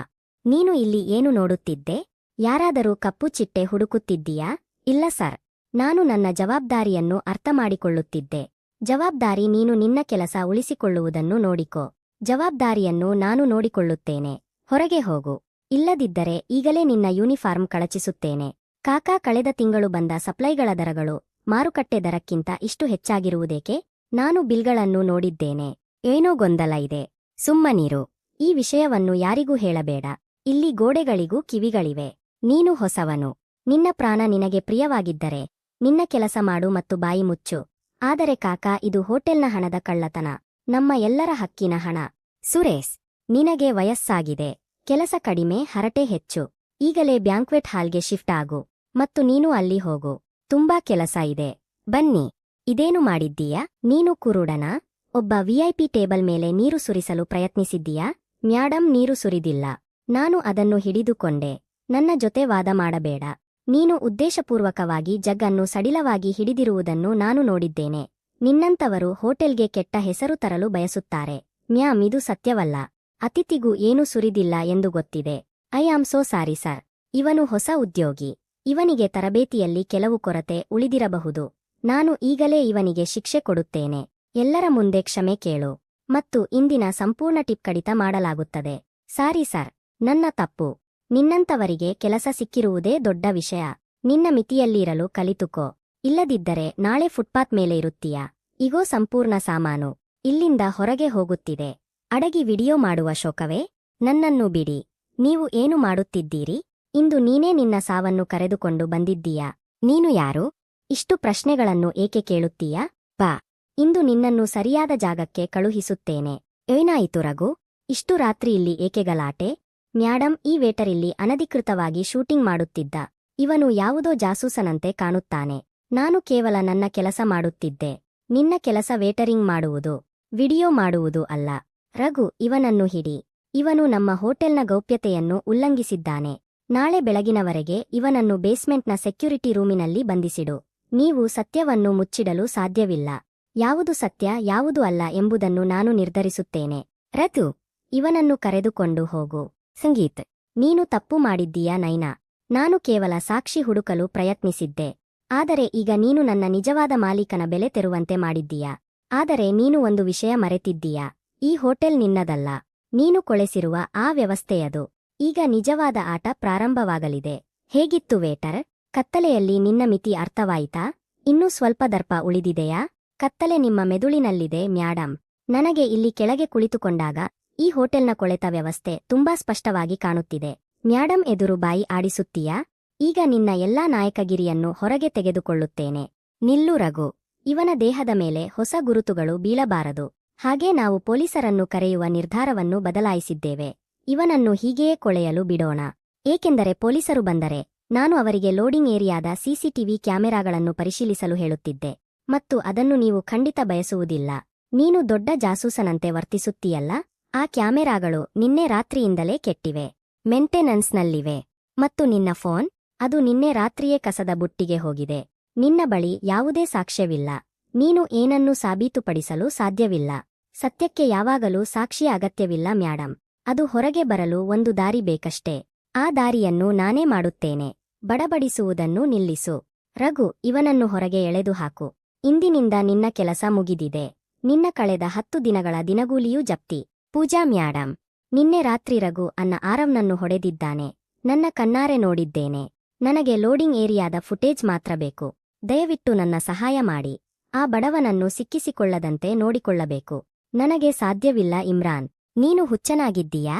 ನೀನು ಇಲ್ಲಿ ಏನು ನೋಡುತ್ತಿದ್ದೆ? ಯಾರಾದರೂ ಕಪ್ಪು ಚಿಟ್ಟೆ ಹುಡುಕುತ್ತಿದ್ದೀಯಾ? ಇಲ್ಲ ಸರ್. ನಾನು ನನ್ನ ಜವಾಬ್ದಾರಿಯನ್ನು ಅರ್ಥಮಾಡಿಕೊಳ್ಳುತ್ತಿದ್ದೆ. ಜವಾಬ್ದಾರಿ ನೀನು ನಿನ್ನ ಕೆಲಸ ಉಳಿಸಿಕೊಳ್ಳುವುದನ್ನು ನೋಡಿಕೋ. ಜವಾಬ್ದಾರಿಯನ್ನು ನಾನು ನೋಡಿಕೊಳ್ಳುತ್ತೇನೆ. ಹೊರಗೆ ಹೋಗು. ಇಲ್ಲದಿದ್ದರೆ ಈಗಲೇ ನಿನ್ನ ಯೂನಿಫಾರ್ಮ್ ಕಳಚಿಸುತ್ತೇನೆ. ಕಾಕಾ, ಕಳೆದ ತಿಂಗಳು ಬಂದ ಸಪ್ಲೈಗಳ ದರಗಳು ಮಾರುಕಟ್ಟೆ ದರಕ್ಕಿಂತ ಇಷ್ಟು ಹೆಚ್ಚಾಗಿರುವುದೇಕೆ? ನಾನು ಬಿಲ್ಗಳನ್ನು ನೋಡಿದ್ದೇನೆ. ಏನೋ ಗೊಂದಲ ಇದೆ. ಸುಮ್ಮನಿರು. ಈ ವಿಷಯವನ್ನು ಯಾರಿಗೂ ಹೇಳಬೇಡ. ಇಲ್ಲಿ ಗೋಡೆಗಳಿಗೂ ಕಿವಿಗಳಿವೆ. ನೀನು ಹೊಸವನು. ನಿನ್ನ ಪ್ರಾಣ ನಿನಗೆ ಪ್ರಿಯವಾಗಿದ್ದರೆ ನಿನ್ನ ಕೆಲಸ ಮಾಡು ಮತ್ತು ಬಾಯಿ ಮುಚ್ಚು. ಆದರೆ ಕಾಕಾ, ಇದು ಹೋಟೆಲ್ನ ಹಣದ ಕಳ್ಳತನ. ನಮ್ಮ ಎಲ್ಲರ ಹಕ್ಕಿನ ಹಣ. ಸುರೇಶ್, ನಿನಗೆ ವಯಸ್ಸಾಗಿದೆ. ಕೆಲಸ ಕಡಿಮೆ, ಹರಟೆ ಹೆಚ್ಚು. ಈಗಲೇ ಬ್ಯಾಂಕ್ವೆಟ್ ಹಾಲ್ಗೆ ಶಿಫ್ಟ್ ಆಗು. ಮತ್ತು ನೀನು ಅಲ್ಲಿ ಹೋಗು. ತುಂಬಾ ಕೆಲಸ ಇದೆ. ಬನ್ನಿ. ಇದೇನು ಮಾಡಿದ್ದೀಯಾ? ನೀನು ಕುರುಡನಾ? ಒಬ್ಬ ವಿಐಪಿ ಟೇಬಲ್ ಮೇಲೆ ನೀರು ಸುರಿಸಲು ಪ್ರಯತ್ನಿಸಿದ್ದೀಯಾ? ಮ್ಯಾಡಮ್, ನೀರು ಸುರಿದಿಲ್ಲ. ನಾನು ಅದನ್ನು ಹಿಡಿದುಕೊಂಡೆ. ನನ್ನ ಜೊತೆ ವಾದ ಮಾಡಬೇಡ. ನೀನು ಉದ್ದೇಶಪೂರ್ವಕವಾಗಿ ಜಗ್ ಅನ್ನು ಸಡಿಲವಾಗಿ ಹಿಡಿದಿರುವುದನ್ನು ನಾನು ನೋಡಿದ್ದೇನೆ. ನಿನ್ನಂತವರು ಹೋಟೆಲ್ಗೆ ಕೆಟ್ಟ ಹೆಸರು ತರಲು ಬಯಸುತ್ತಾರೆ. ಮ್ಯಾಮ್, ಇದು ಸತ್ಯವಲ್ಲ. ಅತಿಥಿಗೂ ಏನೂ ಸುರಿದಿಲ್ಲ ಎಂದು ಗೊತ್ತಿದೆ. I am so sorry sir. ಇವನು ಹೊಸ ಉದ್ಯೋಗಿ. ಇವನಿಗೆ ತರಬೇತಿಯಲ್ಲಿ ಕೆಲವು ಕೊರತೆ ಉಳಿದಿರಬಹುದು. ನಾನು ಈಗಲೇ ಇವನಿಗೆ ಶಿಕ್ಷೆ ಕೊಡುತ್ತೇನೆ. ಎಲ್ಲರ ಮುಂದೆ ಕ್ಷಮೆ ಕೇಳು. ಮತ್ತು ಇಂದಿನ ಸಂಪೂರ್ಣ ಟಿಪ್ ಕಡಿತ ಮಾಡಲಾಗುತ್ತದೆ. ಸಾರಿ ಸರ್, ನನ್ನ ತಪ್ಪು. ನಿನ್ನಂತವರಿಗೆ ಕೆಲಸ ಸಿಕ್ಕಿರುವುದೇ ದೊಡ್ಡ ವಿಷಯ. ನಿನ್ನ ಮಿತಿಯಲ್ಲಿರಲು ಕಲಿತುಕೋ. ಇಲ್ಲದಿದ್ದರೆ ನಾಳೆ ಫುಟ್ಪಾತ್ ಮೇಲೆ ಇರುತ್ತೀಯಾ? ಇಗೋ ಸಂಪೂರ್ಣ ಸಾಮಾನು. ಇಲ್ಲಿಂದ ಹೊರಗೆ ಹೋಗುತ್ತಿದೆ. ಅಡಗಿ ವಿಡಿಯೋ ಮಾಡುವ ಶೋಕವೇ? ನನ್ನನ್ನು ಬಿಡಿ. ನೀವು ಏನು ಮಾಡುತ್ತಿದ್ದೀರಿ? ಇಂದು ನೀನೇ ನಿನ್ನ ಸಾವನ್ನು ಕರೆದುಕೊಂಡು ಬಂದಿದ್ದೀಯಾ? ನೀನು ಯಾರು? ಇಷ್ಟು ಪ್ರಶ್ನೆಗಳನ್ನು ಏಕೆ ಕೇಳುತ್ತೀಯಾ? ಬಾ. ಇಂದು ನಿನ್ನನ್ನು ಸರಿಯಾದ ಜಾಗಕ್ಕೆ ಕಳುಹಿಸುತ್ತೇನೆ. ಏನಾಯಿತು ರಘು? ಇಷ್ಟು ರಾತ್ರಿ ಇಲ್ಲಿ ಏಕೆ ಗಲಾಟೆ? ಮ್ಯಾಡಮ್, ಈ ವೇಟರ್ ಇಲ್ಲಿ ಅನಧಿಕೃತವಾಗಿ ಶೂಟಿಂಗ್ ಮಾಡುತ್ತಿದ್ದ. ಇವನು ಯಾವುದೋ ಜಾಸೂಸನಂತೆ ಕಾಣುತ್ತಾನೆ. ನಾನು ಕೇವಲ ನನ್ನ ಕೆಲಸ ಮಾಡುತ್ತಿದ್ದೆ. ನಿನ್ನ ಕೆಲಸ ವೇಟರಿಂಗ್ ಮಾಡುವುದು, ವಿಡಿಯೋ ಮಾಡುವುದು ಅಲ್ಲ. ರಘು, ಇವನನ್ನು ಹಿಡಿ. ಇವನು ನಮ್ಮ ಹೋಟೆಲ್ನ ಗೌಪ್ಯತೆಯನ್ನು ಉಲ್ಲಂಘಿಸಿದ್ದಾನೆ. ನಾಳೆ ಬೆಳಗಿನವರೆಗೆ ಇವನನ್ನು ಬೇಸ್ಮೆಂಟ್ನ ಸೆಕ್ಯುರಿಟಿ ರೂಮಿನಲ್ಲಿ ಬಂಧಿಸಿಡು. ನೀವು ಸತ್ಯವನ್ನು ಮುಚ್ಚಿಡಲು ಸಾಧ್ಯವಿಲ್ಲ. ಯಾವುದು ಸತ್ಯ ಯಾವುದು ಅಲ್ಲ ಎಂಬುದನ್ನು ನಾನು ನಿರ್ಧರಿಸುತ್ತೇನೆ. ರಘು, ಇವನನ್ನು ಕರೆದುಕೊಂಡು ಹೋಗು. ಸಂಗೀತ್, ನೀನು ತಪ್ಪು ಮಾಡಿದ್ದೀಯಾ? ನೈನಾ, ನಾನು ಕೇವಲ ಸಾಕ್ಷಿ ಹುಡುಕಲು ಪ್ರಯತ್ನಿಸಿದ್ದೆ. ಆದರೆ ಈಗ ನೀನು ನನ್ನ ನಿಜವಾದ ಮಾಲೀಕನ ಬೆಲೆ ತೆರುವಂತೆ ಮಾಡಿದ್ದೀಯಾ. ಆದರೆ ನೀನು ಒಂದು ವಿಷಯ ಮರೆತಿದ್ದೀಯಾ. ಈ ಹೋಟೆಲ್ ನಿನ್ನದಲ್ಲ. ನೀನು ಕೊಳೆಸಿರುವ ಆ ವ್ಯವಸ್ಥೆಯದು. ಈಗ ನಿಜವಾದ ಆಟ ಪ್ರಾರಂಭವಾಗಲಿದೆ. ಹೇಗಿತ್ತು ವೇಟರ್? ಕತ್ತಲೆಯಲ್ಲಿ ನಿನ್ನ ಮಿತಿ ಅರ್ಥವಾಯಿತಾ? ಇನ್ನೂ ಸ್ವಲ್ಪ ದರ್ಪ ಉಳಿದಿದೆಯಾ? ಕತ್ತಲೆ ನಿಮ್ಮ ಮೆದುಳಿನಲ್ಲಿದೆ ಮ್ಯಾಡಮ್. ನನಗೆ ಇಲ್ಲಿ ಕೆಳಗೆ ಕುಳಿತುಕೊಂಡಾಗ ಈ ಹೋಟೆಲ್ನ ಕೊಳೆತ ವ್ಯವಸ್ಥೆ ತುಂಬಾ ಸ್ಪಷ್ಟವಾಗಿ ಕಾಣುತ್ತಿದೆ. ಮ್ಯಾಡಮ್ ಎದುರು ಬಾಯಿ ಆಡಿಸುತ್ತೀಯಾ? ಈಗ ನಿನ್ನ ಎಲ್ಲಾ ನಾಯಕಗಿರಿಯನ್ನು ಹೊರಗೆ ತೆಗೆದುಕೊಳ್ಳುತ್ತೇನೆ. ನಿಲ್ಲು ರಘು. ಇವನ ದೇಹದ ಮೇಲೆ ಹೊಸ ಗುರುತುಗಳು ಬೀಳಬಾರದು. ಹಾಗೇ ನಾವು ಪೊಲೀಸರನ್ನು ಕರೆಯುವ ನಿರ್ಧಾರವನ್ನು ಬದಲಾಯಿಸಿದ್ದೇವೆ. ಇವನನ್ನು ಹೀಗೆಯೇ ಕೊಳೆಯಲು ಬಿಡೋಣ. ಏಕೆಂದರೆ ಪೊಲೀಸರು ಬಂದರೆ ನಾನು ಅವರಿಗೆ ಲೋಡಿಂಗ್ ಏರಿಯಾದ ಸಿಸಿಟಿವಿ ಕ್ಯಾಮೆರಾಗಳನ್ನು ಪರಿಶೀಲಿಸಲು ಹೇಳುತ್ತಿದ್ದೆ. ಮತ್ತು ಅದನ್ನು ನೀವು ಖಂಡಿತ ಬಯಸುವುದಿಲ್ಲ. ನೀನು ದೊಡ್ಡ ಜಾಸೂಸನಂತೆ ವರ್ತಿಸುತ್ತೀಯಲ್ಲ. ಆ ಕ್ಯಾಮೆರಾಗಳು ನಿನ್ನೆ ರಾತ್ರಿಯಿಂದಲೇ ಕೆಟ್ಟಿವೆ. ಮೇಂಟೆನೆನ್ಸ್ನಲ್ಲಿವೆ. ಮತ್ತು ನಿನ್ನ ಫೋನ್? ಅದು ನಿನ್ನೆ ರಾತ್ರಿಯೇ ಕಸದ ಬುಟ್ಟಿಗೆ ಹೋಗಿದೆ. ನಿನ್ನ ಬಳಿ ಯಾವುದೇ ಸಾಕ್ಷ್ಯವಿಲ್ಲ. ನೀನು ಏನನ್ನೂ ಸಾಬೀತುಪಡಿಸಲು ಸಾಧ್ಯವಿಲ್ಲ. ಸತ್ಯಕ್ಕೆ ಯಾವಾಗಲೂ ಸಾಕ್ಷಿಯ ಅಗತ್ಯವಿಲ್ಲ ಮ್ಯಾಡಮ್. ಅದು ಹೊರಗೆ ಬರಲು ಒಂದು ದಾರಿ ಬೇಕಷ್ಟೇ. ಆ ದಾರಿಯನ್ನು ನಾನೇ ಮಾಡುತ್ತೇನೆ. ಬಡಬಡಿಸುವುದನ್ನು ನಿಲ್ಲಿಸು. ರಘು, ಇವನನ್ನು ಹೊರಗೆ ಎಳೆದು ಹಾಕು. ಇಂದಿನಿಂದ ನಿನ್ನ ಕೆಲಸ ಮುಗಿದಿದೆ. ನಿನ್ನ ಕಳೆದ 10 ದಿನಗಳ ದಿನಗೂಲಿಯೂ ಜಪ್ತಿ. ಪೂಜಾ ಮ್ಯಾಡಮ್, ನಿನ್ನೆ ರಾತ್ರಿ ರಘು ಆರವ್ನನ್ನು ಹೊಡೆದಿದ್ದಾನೆ. ನನ್ನ ಕಣ್ಣಾರೆ ನೋಡಿದ್ದೇನೆ. ನನಗೆ ಲೋಡಿಂಗ್ ಏರಿಯಾದ ಫುಟೇಜ್ ಮಾತ್ರ ಬೇಕು. ದಯವಿಟ್ಟು ನನ್ನ ಸಹಾಯ ಮಾಡಿ. ಆ ಬಡವನನ್ನು ಸಿಕ್ಕಿಸಿಕೊಳ್ಳದಂತೆ ನೋಡಿಕೊಳ್ಳಬೇಕು. ನನಗೆ ಸಾಧ್ಯವಿಲ್ಲ ಇಮ್ರಾನ್. ನೀನು ಹುಚ್ಚನಾಗಿದ್ದೀಯಾ?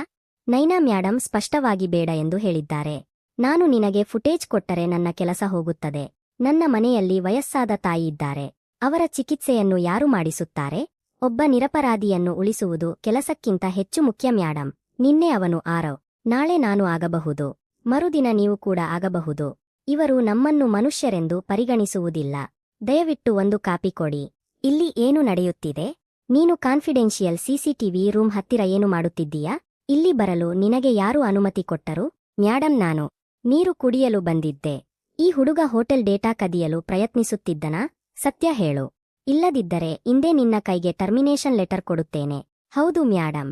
ನೈನಾ ಮ್ಯಾಡಮ್ ಸ್ಪಷ್ಟವಾಗಿ ಬೇಡ ಎಂದು ಹೇಳಿದ್ದಾರೆ. ನಾನು ನಿನಗೆ ಫುಟೇಜ್ ಕೊಟ್ಟರೆ ನನ್ನ ಕೆಲಸ ಹೋಗುತ್ತದೆ. ನನ್ನ ಮನೆಯಲ್ಲಿ ವಯಸ್ಸಾದ ತಾಯಿಯಿದ್ದಾರೆ. ಅವರ ಚಿಕಿತ್ಸೆಯನ್ನು ಯಾರು ಮಾಡಿಸುತ್ತಾರೆ? ಒಬ್ಬ ನಿರಪರಾಧಿಯನ್ನು ಉಳಿಸುವುದು ಕೆಲಸಕ್ಕಿಂತ ಹೆಚ್ಚು ಮುಖ್ಯ ಮ್ಯಾಡಮ್. ನಿನ್ನೆ ಅವನು ಆರವ್. ನಾಳೆ ನಾನು ಆಗಬಹುದು. ಮರುದಿನ ನೀವು ಕೂಡ ಆಗಬಹುದು. ಇವರು ನಮ್ಮನ್ನು ಮನುಷ್ಯರೆಂದು ಪರಿಗಣಿಸುವುದಿಲ್ಲ. ದಯವಿಟ್ಟು ಒಂದು ಕಾಪಿ ಕೊಡಿ. ಇಲ್ಲಿ ಏನು ನಡೆಯುತ್ತಿದೆ? ನೀನು ಕಾನ್ಫಿಡೆನ್ಷಿಯಲ್ ಸಿಸಿಟಿವಿ ರೂಮ್ ಹತ್ತಿರ ಏನು ಮಾಡುತ್ತಿದ್ದೀಯಾ? ಇಲ್ಲಿ ಬರಲು ನಿನಗೆ ಯಾರು ಅನುಮತಿ ಕೊಟ್ಟರು? ಮ್ಯಾಡಮ್, ನಾನು ನೀರು ಕುಡಿಯಲು ಬಂದಿದ್ದೆ. ಈ ಹುಡುಗ ಹೋಟೆಲ್ ಡೇಟಾ ಕದಿಯಲು ಪ್ರಯತ್ನಿಸುತ್ತಿದ್ದನಾ? ಸತ್ಯ ಹೇಳು. ಇಲ್ಲದಿದ್ದರೆ ಇಂದೇ ನಿನ್ನ ಕೈಗೆ ಟರ್ಮಿನೇಷನ್ ಲೆಟರ್ ಕೊಡುತ್ತೇನೆ. ಹೌದು ಮ್ಯಾಡಮ್.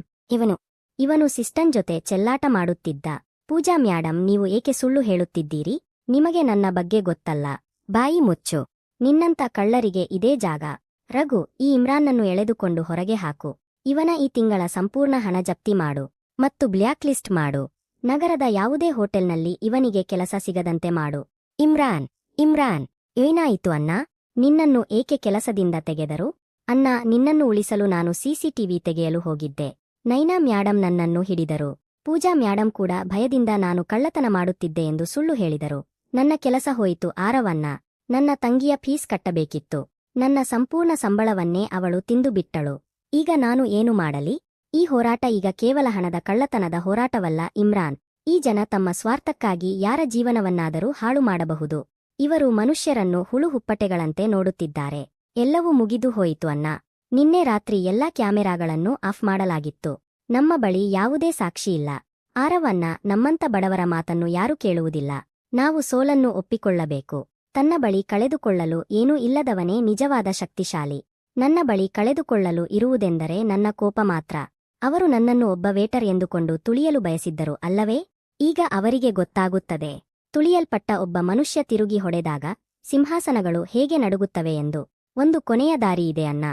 ಇವನು ಸಿಸ್ಟನ್ ಜೊತೆ ಚೆಲ್ಲಾಟ ಮಾಡುತ್ತಿದ್ದ. ಪೂಜಾ ಮ್ಯಾಡಮ್, ನೀವು ಏಕೆ ಸುಳ್ಳು ಹೇಳುತ್ತಿದ್ದೀರಿ? ನಿಮಗೆ ನನ್ನ ಬಗ್ಗೆ ಗೊತ್ತಲ್ಲ. ಬಾಯಿ ಮುಚ್ಚು. ನಿನ್ನಂತ ಕಳ್ಳರಿಗೆ ಇದೇ ಜಾಗ. ರಘು, ಈ ಇಮ್ರಾನ್ನನ್ನು ಎಳೆದುಕೊಂಡು ಹೊರಗೆ ಹಾಕು. ಇವನ ಈ ತಿಂಗಳ ಸಂಪೂರ್ಣ ಹಣ ಜಪ್ತಿ ಮಾಡು ಮತ್ತು ಬ್ಲ್ಯಾಕ್ ಲಿಸ್ಟ್ ಮಾಡು. ನಗರದ ಯಾವುದೇ ಹೋಟೆಲ್ನಲ್ಲಿ ಇವನಿಗೆ ಕೆಲಸ ಸಿಗದಂತೆ ಮಾಡು. ಇಮ್ರಾನ್, ಏನಾಯಿತು ಅಣ್ಣ? ನಿನ್ನನ್ನು ಏಕೆ ಕೆಲಸದಿಂದ ತೆಗೆದರು? ಅಣ್ಣ, ನಿನ್ನನ್ನು ಉಳಿಸಲು ನಾನು ಸಿಸಿಟಿವಿ ತೆಗೆಯಲು ಹೋಗಿದ್ದೆ. ನೈನಾ ಮ್ಯಾಡಮ್ ನನ್ನನ್ನು ಹಿಡಿದರು. ಪೂಜಾ ಮ್ಯಾಡಮ್ ಕೂಡ ಭಯದಿಂದ ನಾನು ಕಳ್ಳತನ ಮಾಡುತ್ತಿದ್ದೆ ಎಂದು ಸುಳ್ಳು ಹೇಳಿದರು. ನನ್ನ ಕೆಲಸ ಹೋಯಿತು ಆರವಣ್ಣ. ನನ್ನ ತಂಗಿಯ ಫೀಸ್ ಕಟ್ಟಬೇಕಿತ್ತು. ನನ್ನ ಸಂಪೂರ್ಣ ಸಂಬಳವನ್ನೇ ಅವಳು ತಿಂದುಬಿಟ್ಟಳು. ಈಗ ನಾನು ಏನು ಮಾಡಲಿ? ಈ ಹೋರಾಟ ಈಗ ಕೇವಲ ಹಣದ ಕಳ್ಳತನದ ಹೋರಾಟವಲ್ಲ ಇಮ್ರಾನ್. ಈ ಜನ ತಮ್ಮ ಸ್ವಾರ್ಥಕ್ಕಾಗಿ ಯಾರ ಜೀವನವನ್ನಾದರೂ ಹಾಳು ಮಾಡಬಹುದು. ಇವರು ಮನುಷ್ಯರನ್ನು ಹುಳುಹುಪ್ಪಟೆಗಳಂತೆ ನೋಡುತ್ತಿದ್ದಾರೆ. ಎಲ್ಲವೂ ಮುಗಿದು ಹೋಯಿತು ಅಣ್ಣ. ನಿನ್ನೆ ರಾತ್ರಿ ಎಲ್ಲಾ ಕ್ಯಾಮೆರಾಗಳನ್ನು ಆಫ್ ಮಾಡಲಾಗಿತ್ತು. ನಮ್ಮ ಬಳಿ ಯಾವುದೇ ಸಾಕ್ಷಿ ಇಲ್ಲ. ಆರವಣ್ಣ, ನಮ್ಮಂತ ಬಡವರ ಮಾತನ್ನು ಯಾರೂ ಕೇಳುವುದಿಲ್ಲ. ನಾವು ಸೋಲನ್ನು ಒಪ್ಪಿಕೊಳ್ಳಬೇಕು. ತನ್ನ ಬಳಿ ಕಳೆದುಕೊಳ್ಳಲು ಏನೂ ಇಲ್ಲದವನೇ ನಿಜವಾದ ಶಕ್ತಿಶಾಲಿ. ನನ್ನ ಬಳಿ ಕಳೆದುಕೊಳ್ಳಲು ಇರುವುದೆಂದರೆ ನನ್ನ ಕೋಪ ಮಾತ್ರ. ಅವರು ನನ್ನನ್ನು ಒಬ್ಬ ವೇಟರ್ ಎಂದುಕೊಂಡು ತುಳಿಯಲು ಬಯಸಿದ್ದರು ಅಲ್ಲವೇ? ಈಗ ಅವರಿಗೆ ಗೊತ್ತಾಗುತ್ತದೆ. ತುಳಿಯಲ್ಪಟ್ಟ ಒಬ್ಬ ಮನುಷ್ಯ ತಿರುಗಿ ಹೊಡೆದಾಗ ಸಿಂಹಾಸನಗಳು ಹೇಗೆ ನಡುಗುತ್ತವೆ ಎಂದು. ಒಂದು ಕೊನೆಯ ದಾರಿಯಿದೆ ಅಣ್ಣ.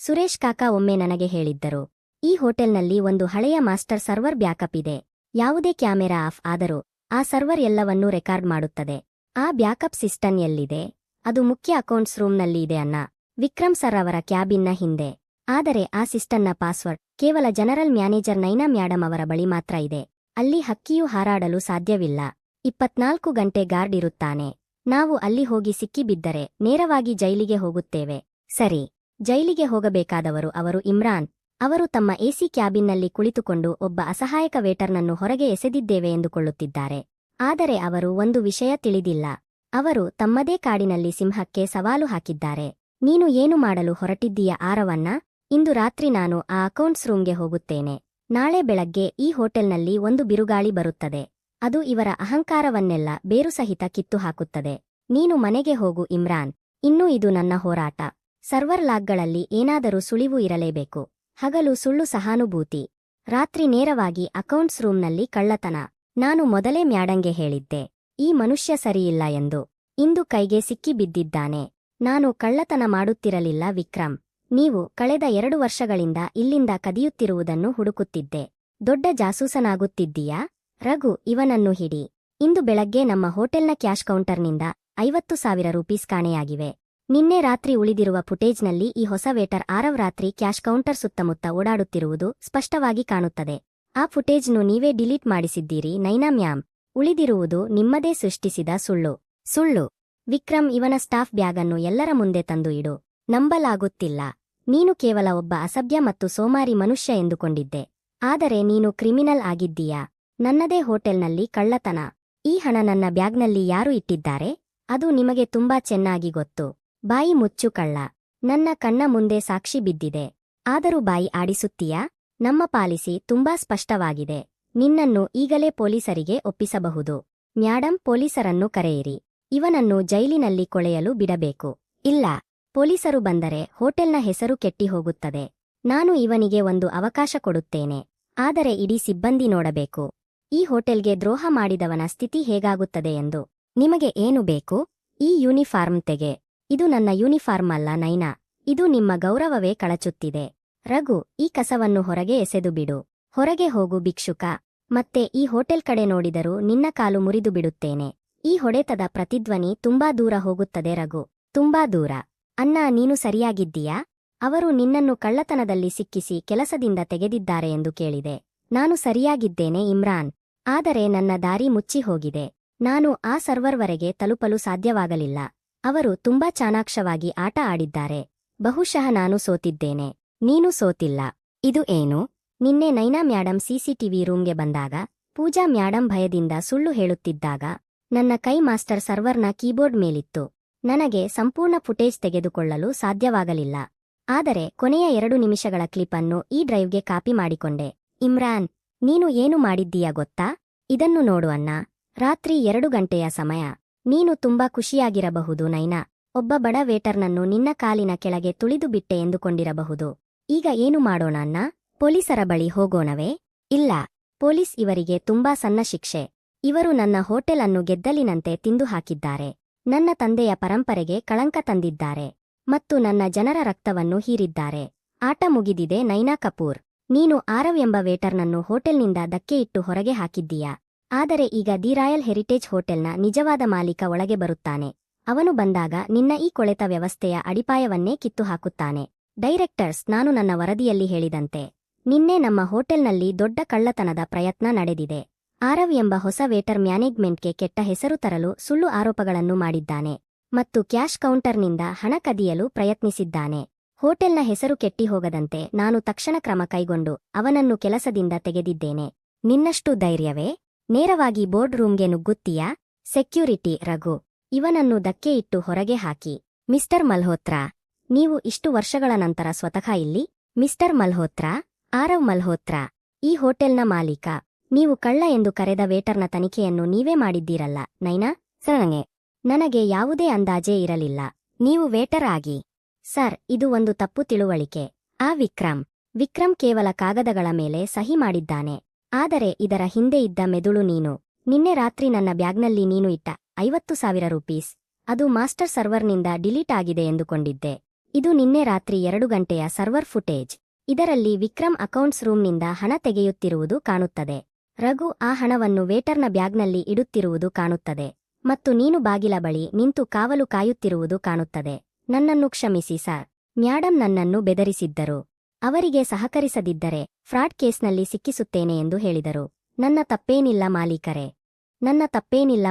ಸುರೇಶ್ ಕಾಕಾ ಒಮ್ಮೆ ನನಗೆ ಹೇಳಿದ್ದರು. ಈ ಹೋಟೆಲ್ನಲ್ಲಿ ಒಂದು ಹಳೆಯ ಮಾಸ್ಟರ್ ಸರ್ವರ್ ಬ್ಯಾಕಪ್ ಇದೆ. ಯಾವುದೇ ಕ್ಯಾಮೆರಾ ಆಫ್ ಆದರೂ ಆ ಸರ್ವರ್ ಎಲ್ಲವನ್ನೂ ರೆಕಾರ್ಡ್ ಮಾಡುತ್ತದೆ. ಆ ಬ್ಯಾಕಪ್ ಸಿಸ್ಟಮ್ ಎಲ್ಲಿದೆ? ಅದು ಮುಖ್ಯ ಅಕೌಂಟ್ಸ್ ರೂಮ್ನಲ್ಲಿ ಇದೆ ಅಣ್ಣ. ವಿಕ್ರಮ್ ಸರ್ ಅವರ ಕ್ಯಾಬಿನ್ನ ಹಿಂದೆ. ಆದರೆ ಆ ಸಿಸ್ಟಮ್ನ ಪಾಸ್ವರ್ಡ್ ಕೇವಲ ಜನರಲ್ ಮ್ಯಾನೇಜರ್ ನೈನಾ ಮ್ಯಾಡಮ್ ಅವರ ಬಳಿ ಮಾತ್ರ ಇದೆ. ಅಲ್ಲಿ ಹಕ್ಕಿಯೂ ಹಾರಾಡಲು ಸಾಧ್ಯವಿಲ್ಲ. 24 ಗಂಟೆ ಗಾರ್ಡ್ ಇರುತ್ತಾನೆ. ನಾವು ಅಲ್ಲಿ ಹೋಗಿ ಸಿಕ್ಕಿಬಿದ್ದರೆ ನೇರವಾಗಿ ಜೈಲಿಗೆ ಹೋಗುತ್ತೇವೆ. ಸರಿ, ಜೈಲಿಗೆ ಹೋಗಬೇಕಾದವರು ಅವರು ಇಮ್ರಾನ್. ಅವರು ತಮ್ಮ ಎಸಿ ಕ್ಯಾಬಿನ್ನಲ್ಲಿ ಕುಳಿತುಕೊಂಡು ಒಬ್ಬ ಅಸಹಾಯಕ ವೇಟರ್ನನ್ನು ಹೊರಗೆ ಎಸೆದಿದ್ದೇವೆ ಎಂದುಕೊಳ್ಳುತ್ತಿದ್ದಾರೆ. ಆದರೆ ಅವರು ಒಂದು ವಿಷಯ ತಿಳಿದಿಲ್ಲ. ಅವರು ತಮ್ಮದೇ ಕಾಡಿನಲ್ಲಿ ಸಿಂಹಕ್ಕೆ ಸವಾಲು ಹಾಕಿದ್ದಾರೆ. ನೀನು ಏನು ಮಾಡಲು ಹೊರಟಿದ್ದೀಯ ಆರವಣ್ಣ? ಇಂದು ರಾತ್ರಿ ನಾನು ಆ ಅಕೌಂಟ್ಸ್ ರೂಮ್ಗೆ ಹೋಗುತ್ತೇನೆ. ನಾಳೆ ಬೆಳಗ್ಗೆ ಈ ಹೋಟೆಲ್ನಲ್ಲಿ ಒಂದು ಬಿರುಗಾಳಿ ಬರುತ್ತದೆ. ಅದು ಇವರ ಅಹಂಕಾರವನ್ನೆಲ್ಲ ಬೇರುಸಹಿತ ಕಿತ್ತು ಹಾಕುತ್ತದೆ. ನೀನು ಮನೆಗೆ ಹೋಗು ಇಮ್ರಾನ್. ಇನ್ನೂ ಇದು ನನ್ನ ಹೋರಾಟ. ಸರ್ವರ್ ಲಾಗ್ಗಳಲ್ಲಿ ಏನಾದರೂ ಸುಳಿವು ಇರಲೇಬೇಕು. ಹಗಲು ಸುಳ್ಳು ಸಹಾನುಭೂತಿ, ರಾತ್ರಿ ನೇರವಾಗಿ ಅಕೌಂಟ್ಸ್ ರೂಮ್ನಲ್ಲಿ ಕಳ್ಳತನ. ನಾನು ಮೊದಲೇ ಮ್ಯಾಡಂಗೆ ಹೇಳಿದ್ದೆ, ಈ ಮನುಷ್ಯ ಸರಿಯಿಲ್ಲ ಎಂದು. ಇಂದು ಕೈಗೆ ಸಿಕ್ಕಿಬಿದ್ದಿದ್ದಾನೆ. ನಾನು ಕಳ್ಳತನ ಮಾಡುತ್ತಿರಲಿಲ್ಲ ವಿಕ್ರಮ್. ನೀವು ಕಳೆದ 2 ವರ್ಷಗಳಿಂದ ಇಲ್ಲಿಂದ ಕದಿಯುತ್ತಿರುವುದನ್ನು ಹುಡುಕುತ್ತಿದ್ದೆ. ದೊಡ್ಡ ಜಾಸೂಸನಾಗುತ್ತಿದ್ದೀಯಾ? ರಘು, ಇವನನ್ನು ಹಿಡಿ. ಇಂದು ಬೆಳಗ್ಗೆ ನಮ್ಮ ಹೋಟೆಲ್ನ ಕ್ಯಾಶ್ ಕೌಂಟರ್ನಿಂದ 50,000 ರೂಪೀಸ್ ಕಾಣೆಯಾಗಿವೆ. ನಿನ್ನೆ ರಾತ್ರಿ ಉಳಿದಿರುವ ಫುಟೇಜ್ನಲ್ಲಿ ಈ ಹೊಸ ವೇಟರ್ ಆರವ್ ರಾತ್ರಿ ಕ್ಯಾಶ್ ಕೌಂಟರ್ ಸುತ್ತಮುತ್ತ ಓಡಾಡುತ್ತಿರುವುದು ಸ್ಪಷ್ಟವಾಗಿ ಕಾಣುತ್ತದೆ. ಆ ಫುಟೇಜ್ನು ನೀವೇ ಡಿಲೀಟ್ ಮಾಡಿಸಿದ್ದೀರಿ ನೈನಾ ಮ್ಯಾಮ್. ಉಳಿದಿರುವುದು ನಿಮ್ಮದೇ ಸೃಷ್ಟಿಸಿದ ಸುಳ್ಳು. ವಿಕ್ರಮ್, ಇವನ ಸ್ಟಾಫ್ ಬ್ಯಾಗನ್ನು ಎಲ್ಲರ ಮುಂದೆ ತಂದು ಇಡು. ನಂಬಲಾಗುತ್ತಿಲ್ಲ. ನೀನು ಕೇವಲ ಒಬ್ಬ ಅಸಭ್ಯ ಮತ್ತು ಸೋಮಾರಿ ಮನುಷ್ಯ ಎಂದುಕೊಂಡಿದ್ದೆ. ಆದರೆ ನೀನು ಕ್ರಿಮಿನಲ್ ಆಗಿದ್ದೀಯಾ? ನನ್ನದೇ ಹೋಟೆಲ್ನಲ್ಲಿ ಕಳ್ಳತನ. ಈ ಹಣ ನನ್ನ ಬ್ಯಾಗ್ನಲ್ಲಿ ಯಾರು ಇಟ್ಟಿದ್ದಾರೆ? ಅದು ನಿಮಗೆ ತುಂಬಾ ಚೆನ್ನಾಗಿ ಗೊತ್ತು. ಬಾಯಿ ಮುಚ್ಚು ಕಳ್ಳ. ನನ್ನ ಕಣ್ಣ ಮುಂದೆ ಸಾಕ್ಷಿ ಬಿದ್ದಿದೆ. ಆದರೂ ಬಾಯಿ ಆಡಿಸುತ್ತೀಯಾ? ನಮ್ಮ ಪಾಲಿಸಿ ತುಂಬಾ ಸ್ಪಷ್ಟವಾಗಿದೆ. ನಿನ್ನನ್ನು ಈಗಲೇ ಪೊಲೀಸರಿಗೆ ಒಪ್ಪಿಸಬಹುದು. ಮ್ಯಾಡಮ್, ಪೊಲೀಸರನ್ನು ಕರೆಯಿರಿ. ಇವನನ್ನು ಜೈಲಿನಲ್ಲಿ ಕೊಳೆಯಲು ಬಿಡಬೇಕು. ಇಲ್ಲ, ಪೊಲೀಸರು ಬಂದರೆ ಹೋಟೆಲ್ನ ಹೆಸರು ಕೆಟ್ಟಿ ಹೋಗುತ್ತದೆ. ನಾನು ಇವನಿಗೆ ಒಂದು ಅವಕಾಶ ಕೊಡುತ್ತೇನೆ. ಆದರೆ ಇಡೀ ಸಿಬ್ಬಂದಿ ನೋಡಬೇಕು ಈ ಹೋಟೆಲ್ಗೆ ದ್ರೋಹ ಮಾಡಿದವನ ಸ್ಥಿತಿ ಹೇಗಾಗುತ್ತದೆ ಎಂದು. ನಿಮಗೆ ಏನು ಬೇಕು? ಈ ಯೂನಿಫಾರ್ಮ್ ತೆಗೆ. ಇದು ನನ್ನ ಯೂನಿಫಾರ್ಮ್ ಅಲ್ಲ ನೈನಾ. ಇದು ನಿಮ್ಮ ಗೌರವವೇ ಕಳಚುತ್ತಿದೆ. ರಘು, ಈ ಕಸವನ್ನು ಹೊರಗೆ ಎಸೆದು ಬಿಡು. ಹೊರಗೆ ಹೋಗು ಭಿಕ್ಷುಕ. ಮತ್ತೆ ಈ ಹೋಟೆಲ್ ಕಡೆ ನೋಡಿದರೂ ನಿನ್ನ ಕಾಲು ಮುರಿದು ಬಿಡುತ್ತೇನೆ. ಈ ಹೊಡೆತದ ಪ್ರತಿಧ್ವನಿ ತುಂಬಾ ದೂರ ಹೋಗುತ್ತದೆ ರಘು, ತುಂಬಾ ದೂರ. ಅಣ್ಣ, ನೀನು ಸರಿಯಾಗಿದ್ದೀಯಾ? ಅವರು ನಿನ್ನನ್ನು ಕಳ್ಳತನದಲ್ಲಿ ಸಿಕ್ಕಿಸಿ ಕೆಲಸದಿಂದ ತೆಗೆದಿದ್ದಾರೆ ಎಂದು ಕೇಳಿದೆ. ನಾನು ಸರಿಯಾಗಿದ್ದೇನೆ ಇಮ್ರಾನ್. ಆದರೆ ನನ್ನ ದಾರಿ ಮುಚ್ಚಿ ಹೋಗಿದೆ. ನಾನು ಆ ಸರ್ವರ್ವರೆಗೆ ತಲುಪಲು ಸಾಧ್ಯವಾಗಲಿಲ್ಲ. ಅವರು ತುಂಬಾ ಚಾಣಾಕ್ಷವಾಗಿ ಆಟ ಆಡಿದ್ದಾರೆ. ಬಹುಶಃ ನಾನು ಸೋತಿದ್ದೇನೆ. ನೀನು ಸೋತಿಲ್ಲ. ಇದು ಏನು? ನಿನ್ನೆ ನೈನಾ ಮ್ಯಾಡಮ್ ಸಿಸಿಟಿವಿ ರೂಮ್ಗೆ ಬಂದಾಗ, ಪೂಜಾ ಮ್ಯಾಡಮ್ ಭಯದಿಂದ ಸುಳ್ಳು ಹೇಳುತ್ತಿದ್ದಾಗ ನನ್ನ ಕೈ ಮಾಸ್ಟರ್ ಸರ್ವರ್ನ ಕೀಬೋರ್ಡ್ ಮೇಲಿತ್ತು. ನನಗೆ ಸಂಪೂರ್ಣ ಫುಟೇಜ್ ತೆಗೆದುಕೊಳ್ಳಲು ಸಾಧ್ಯವಾಗಲಿಲ್ಲ. ಆದರೆ ಕೊನೆಯ 2 ನಿಮಿಷಗಳ ಕ್ಲಿಪ್ ಅನ್ನು ಈ ಡ್ರೈವ್ಗೆ ಕಾಪಿ ಮಾಡಿಕೊಂಡೆ. ಇಮ್ರಾನ್, ನೀನು ಏನು ಮಾಡಿದ್ದೀಯಾ ಗೊತ್ತಾ? ಇದನ್ನು ನೋಡು ಅಣ್ಣ. ರಾತ್ರಿ 2 ಗಂಟೆಯ ಸಮಯ. ನೀನು ತುಂಬಾ ಖುಷಿಯಾಗಿರಬಹುದು ನೈನಾ. ಒಬ್ಬ ಬಡ ವೇಟರ್ನನ್ನು ನಿನ್ನ ಕಾಲಿನ ಕೆಳಗೆ ತುಳಿದು ಬಿಟ್ಟೆ ಎಂದುಕೊಂಡಿರಬಹುದು. ಈಗ ಏನು ಮಾಡೋಣ ಅಣ್ಣ? ಪೊಲೀಸರ ಬಳಿ ಹೋಗೋಣವೇ? ಇಲ್ಲ, ಪೊಲೀಸ್ ಇವರಿಗೆ ತುಂಬಾ ಸಣ್ಣ ಶಿಕ್ಷೆ ಇವರು ನನ್ನ ಹೋಟೆಲ್ ಅನ್ನು ಗೆದ್ದಲಿನಂತೆ ತಿಂದು ಹಾಕಿದ್ದಾರೆ. ನನ್ನ ತಂದೆಯ ಪರಂಪರೆಗೆ ಕಳಂಕ ತಂದಿದ್ದಾರೆ ಮತ್ತು ನನ್ನ ಜನರ ರಕ್ತವನ್ನು ಹೀರಿದ್ದಾರೆ. ಆಟ ಮುಗಿದಿದೆ ನೈನಾ ಕಪೂರ್. ನೀನು ಆರವ್ ಎಂಬ ವೇಟರ್ನನ್ನು ಹೋಟೆಲ್ನಿಂದ ಧಕ್ಕೆಯಿಟ್ಟು ಹೊರಗೆ ಹಾಕಿದ್ದೀಯಾ. ಆದರೆ ಈಗ ದಿ ರಾಯಲ್ ಹೆರಿಟೇಜ್ ಹೋಟೆಲ್ನ ನಿಜವಾದ ಮಾಲೀಕ ಒಳಗೆ ಬರುತ್ತಾನೆ. ಅವನು ಬಂದಾಗ ನಿನ್ನ ಈ ಕೊಳೆತ ವ್ಯವಸ್ಥೆಯ ಅಡಿಪಾಯವನ್ನೇ ಕಿತ್ತು ಹಾಕುತ್ತಾನೆ. ಡೈರೆಕ್ಟರ್ಸ್, ನಾನು ನನ್ನ ವರದಿಯಲ್ಲಿ ಹೇಳಿದಂತೆ ನಿನ್ನೆ ನಮ್ಮ ಹೋಟೆಲ್ನಲ್ಲಿ ದೊಡ್ಡ ಕಳ್ಳತನದ ಪ್ರಯತ್ನ ನಡೆದಿದೆ. ಆರವ್ ಎಂಬ ಹೊಸ ವೇಟರ್ ಮ್ಯಾನೇಜ್ಮೆಂಟ್ಗೆ ಕೆಟ್ಟ ಹೆಸರು ತರಲು ಸುಳ್ಳು ಆರೋಪಗಳನ್ನು ಮಾಡಿದ್ದಾನೆ ಮತ್ತು ಕ್ಯಾಶ್ ಕೌಂಟರ್ನಿಂದ ಹಣ ಕದಿಯಲು ಪ್ರಯತ್ನಿಸಿದ್ದಾನೆ. ಹೋಟೆಲ್ನ ಹೆಸರು ಕೆಟ್ಟಿ ಹೋಗದಂತೆ ನಾನು ತಕ್ಷಣ ಕ್ರಮ ಕೈಗೊಂಡು ಅವನನ್ನು ಕೆಲಸದಿಂದ ತೆಗೆದಿದ್ದೇನೆ. ನಿನ್ನಷ್ಟು ಧೈರ್ಯವೇ? ನೇರವಾಗಿ ಬೋರ್ಡ್ ರೂಮ್ಗೆ ನುಗ್ಗುತ್ತೀಯಾ? ಸೆಕ್ಯೂರಿಟಿ, ರಘು, ಇವನನ್ನು ಧಕ್ಕೆಯಿಟ್ಟು ಹೊರಗೆ ಹಾಕಿ. ಮಿಸ್ಟರ್ ಮಲ್ಹೋತ್ರಾ, ನೀವು ಇಷ್ಟು ವರ್ಷಗಳ ನಂತರ ಸ್ವತಃ ಇಲ್ಲಿ? ಮಿಸ್ಟರ್ ಮಲ್ಹೋತ್ರಾ, ಆರವ್ ಮಲ್ಹೋತ್ರಾ, ಈ ಹೋಟೆಲ್ನ ಮಾಲೀಕ. ನೀವು ಕಳ್ಳ ಎಂದು ಕರೆದ ವೇಟರ್ನ ತನಿಖೆಯನ್ನು ನೀವೇ ಮಾಡಿದ್ದೀರಲ್ಲ ನೈನಾ? ನನಗೆ ಯಾವುದೇ ಅಂದಾಜೇ ಇರಲಿಲ್ಲ. ನೀವು ವೇಟರ್ ಆಗಿ. ಸರ್, ಇದು ಒಂದು ತಪ್ಪು ತಿಳುವಳಿಕೆ. ಆ ವಿಕ್ರಮ್ ಕೇವಲ ಕಾಗದಗಳ ಮೇಲೆ ಸಹಿ ಮಾಡಿದ್ದಾನೆ. ಆದರೆ ಇದರ ಹಿಂದೆ ಇದ್ದ ಮೆದುಳು ನೀನು. ನಿನ್ನೆ ರಾತ್ರಿ ನನ್ನ ಬ್ಯಾಗ್ನಲ್ಲಿ ನೀನು ಇಟ್ಟ 50,000 ರೂಪೀಸ್, ಅದು ಮಾಸ್ಟರ್ ಸರ್ವರ್ನಿಂದ ಡಿಲೀಟ್ ಆಗಿದೆ ಎಂದುಕೊಂಡಿದ್ದೆ. ಇದು ನಿನ್ನೆ ರಾತ್ರಿ 2 ಗಂಟೆಯ ಸರ್ವರ್ ಫುಟೇಜ್. ಇದರಲ್ಲಿ ವಿಕ್ರಮ್ ಅಕೌಂಟ್ಸ್ ರೂಮ್ನಿಂದ ಹಣ ತೆಗೆಯುತ್ತಿರುವುದು ಕಾಣುತ್ತದೆ. ರಘು ಆ ಹಣವನ್ನು ವೇಟರ್ನ ಬ್ಯಾಗ್ನಲ್ಲಿ ಇಡುತ್ತಿರುವುದು ಕಾಣುತ್ತದೆ ಮತ್ತು ನೀನು ಬಾಗಿಲ ಬಳಿ ನಿಂತು ಕಾವಲು ಕಾಯುತ್ತಿರುವುದು ಕಾಣುತ್ತದೆ. ನನ್ನನ್ನು ಕ್ಷಮಿಸಿ ಸರ್. ಮ್ಯಾಡಮ್ ನನ್ನನ್ನು ಬೆದರಿಸಿದ್ದರು. ಅವರಿಗೆ ಸಹಕರಿಸದಿದ್ದರೆ ಫ್ರಾಡ್ ಕೇಸ್ನಲ್ಲಿ ಸಿಕ್ಕಿಸುತ್ತೇನೆ ಎಂದು ಹೇಳಿದರು. ನನ್ನ ತಪ್ಪೇನಿಲ್ಲ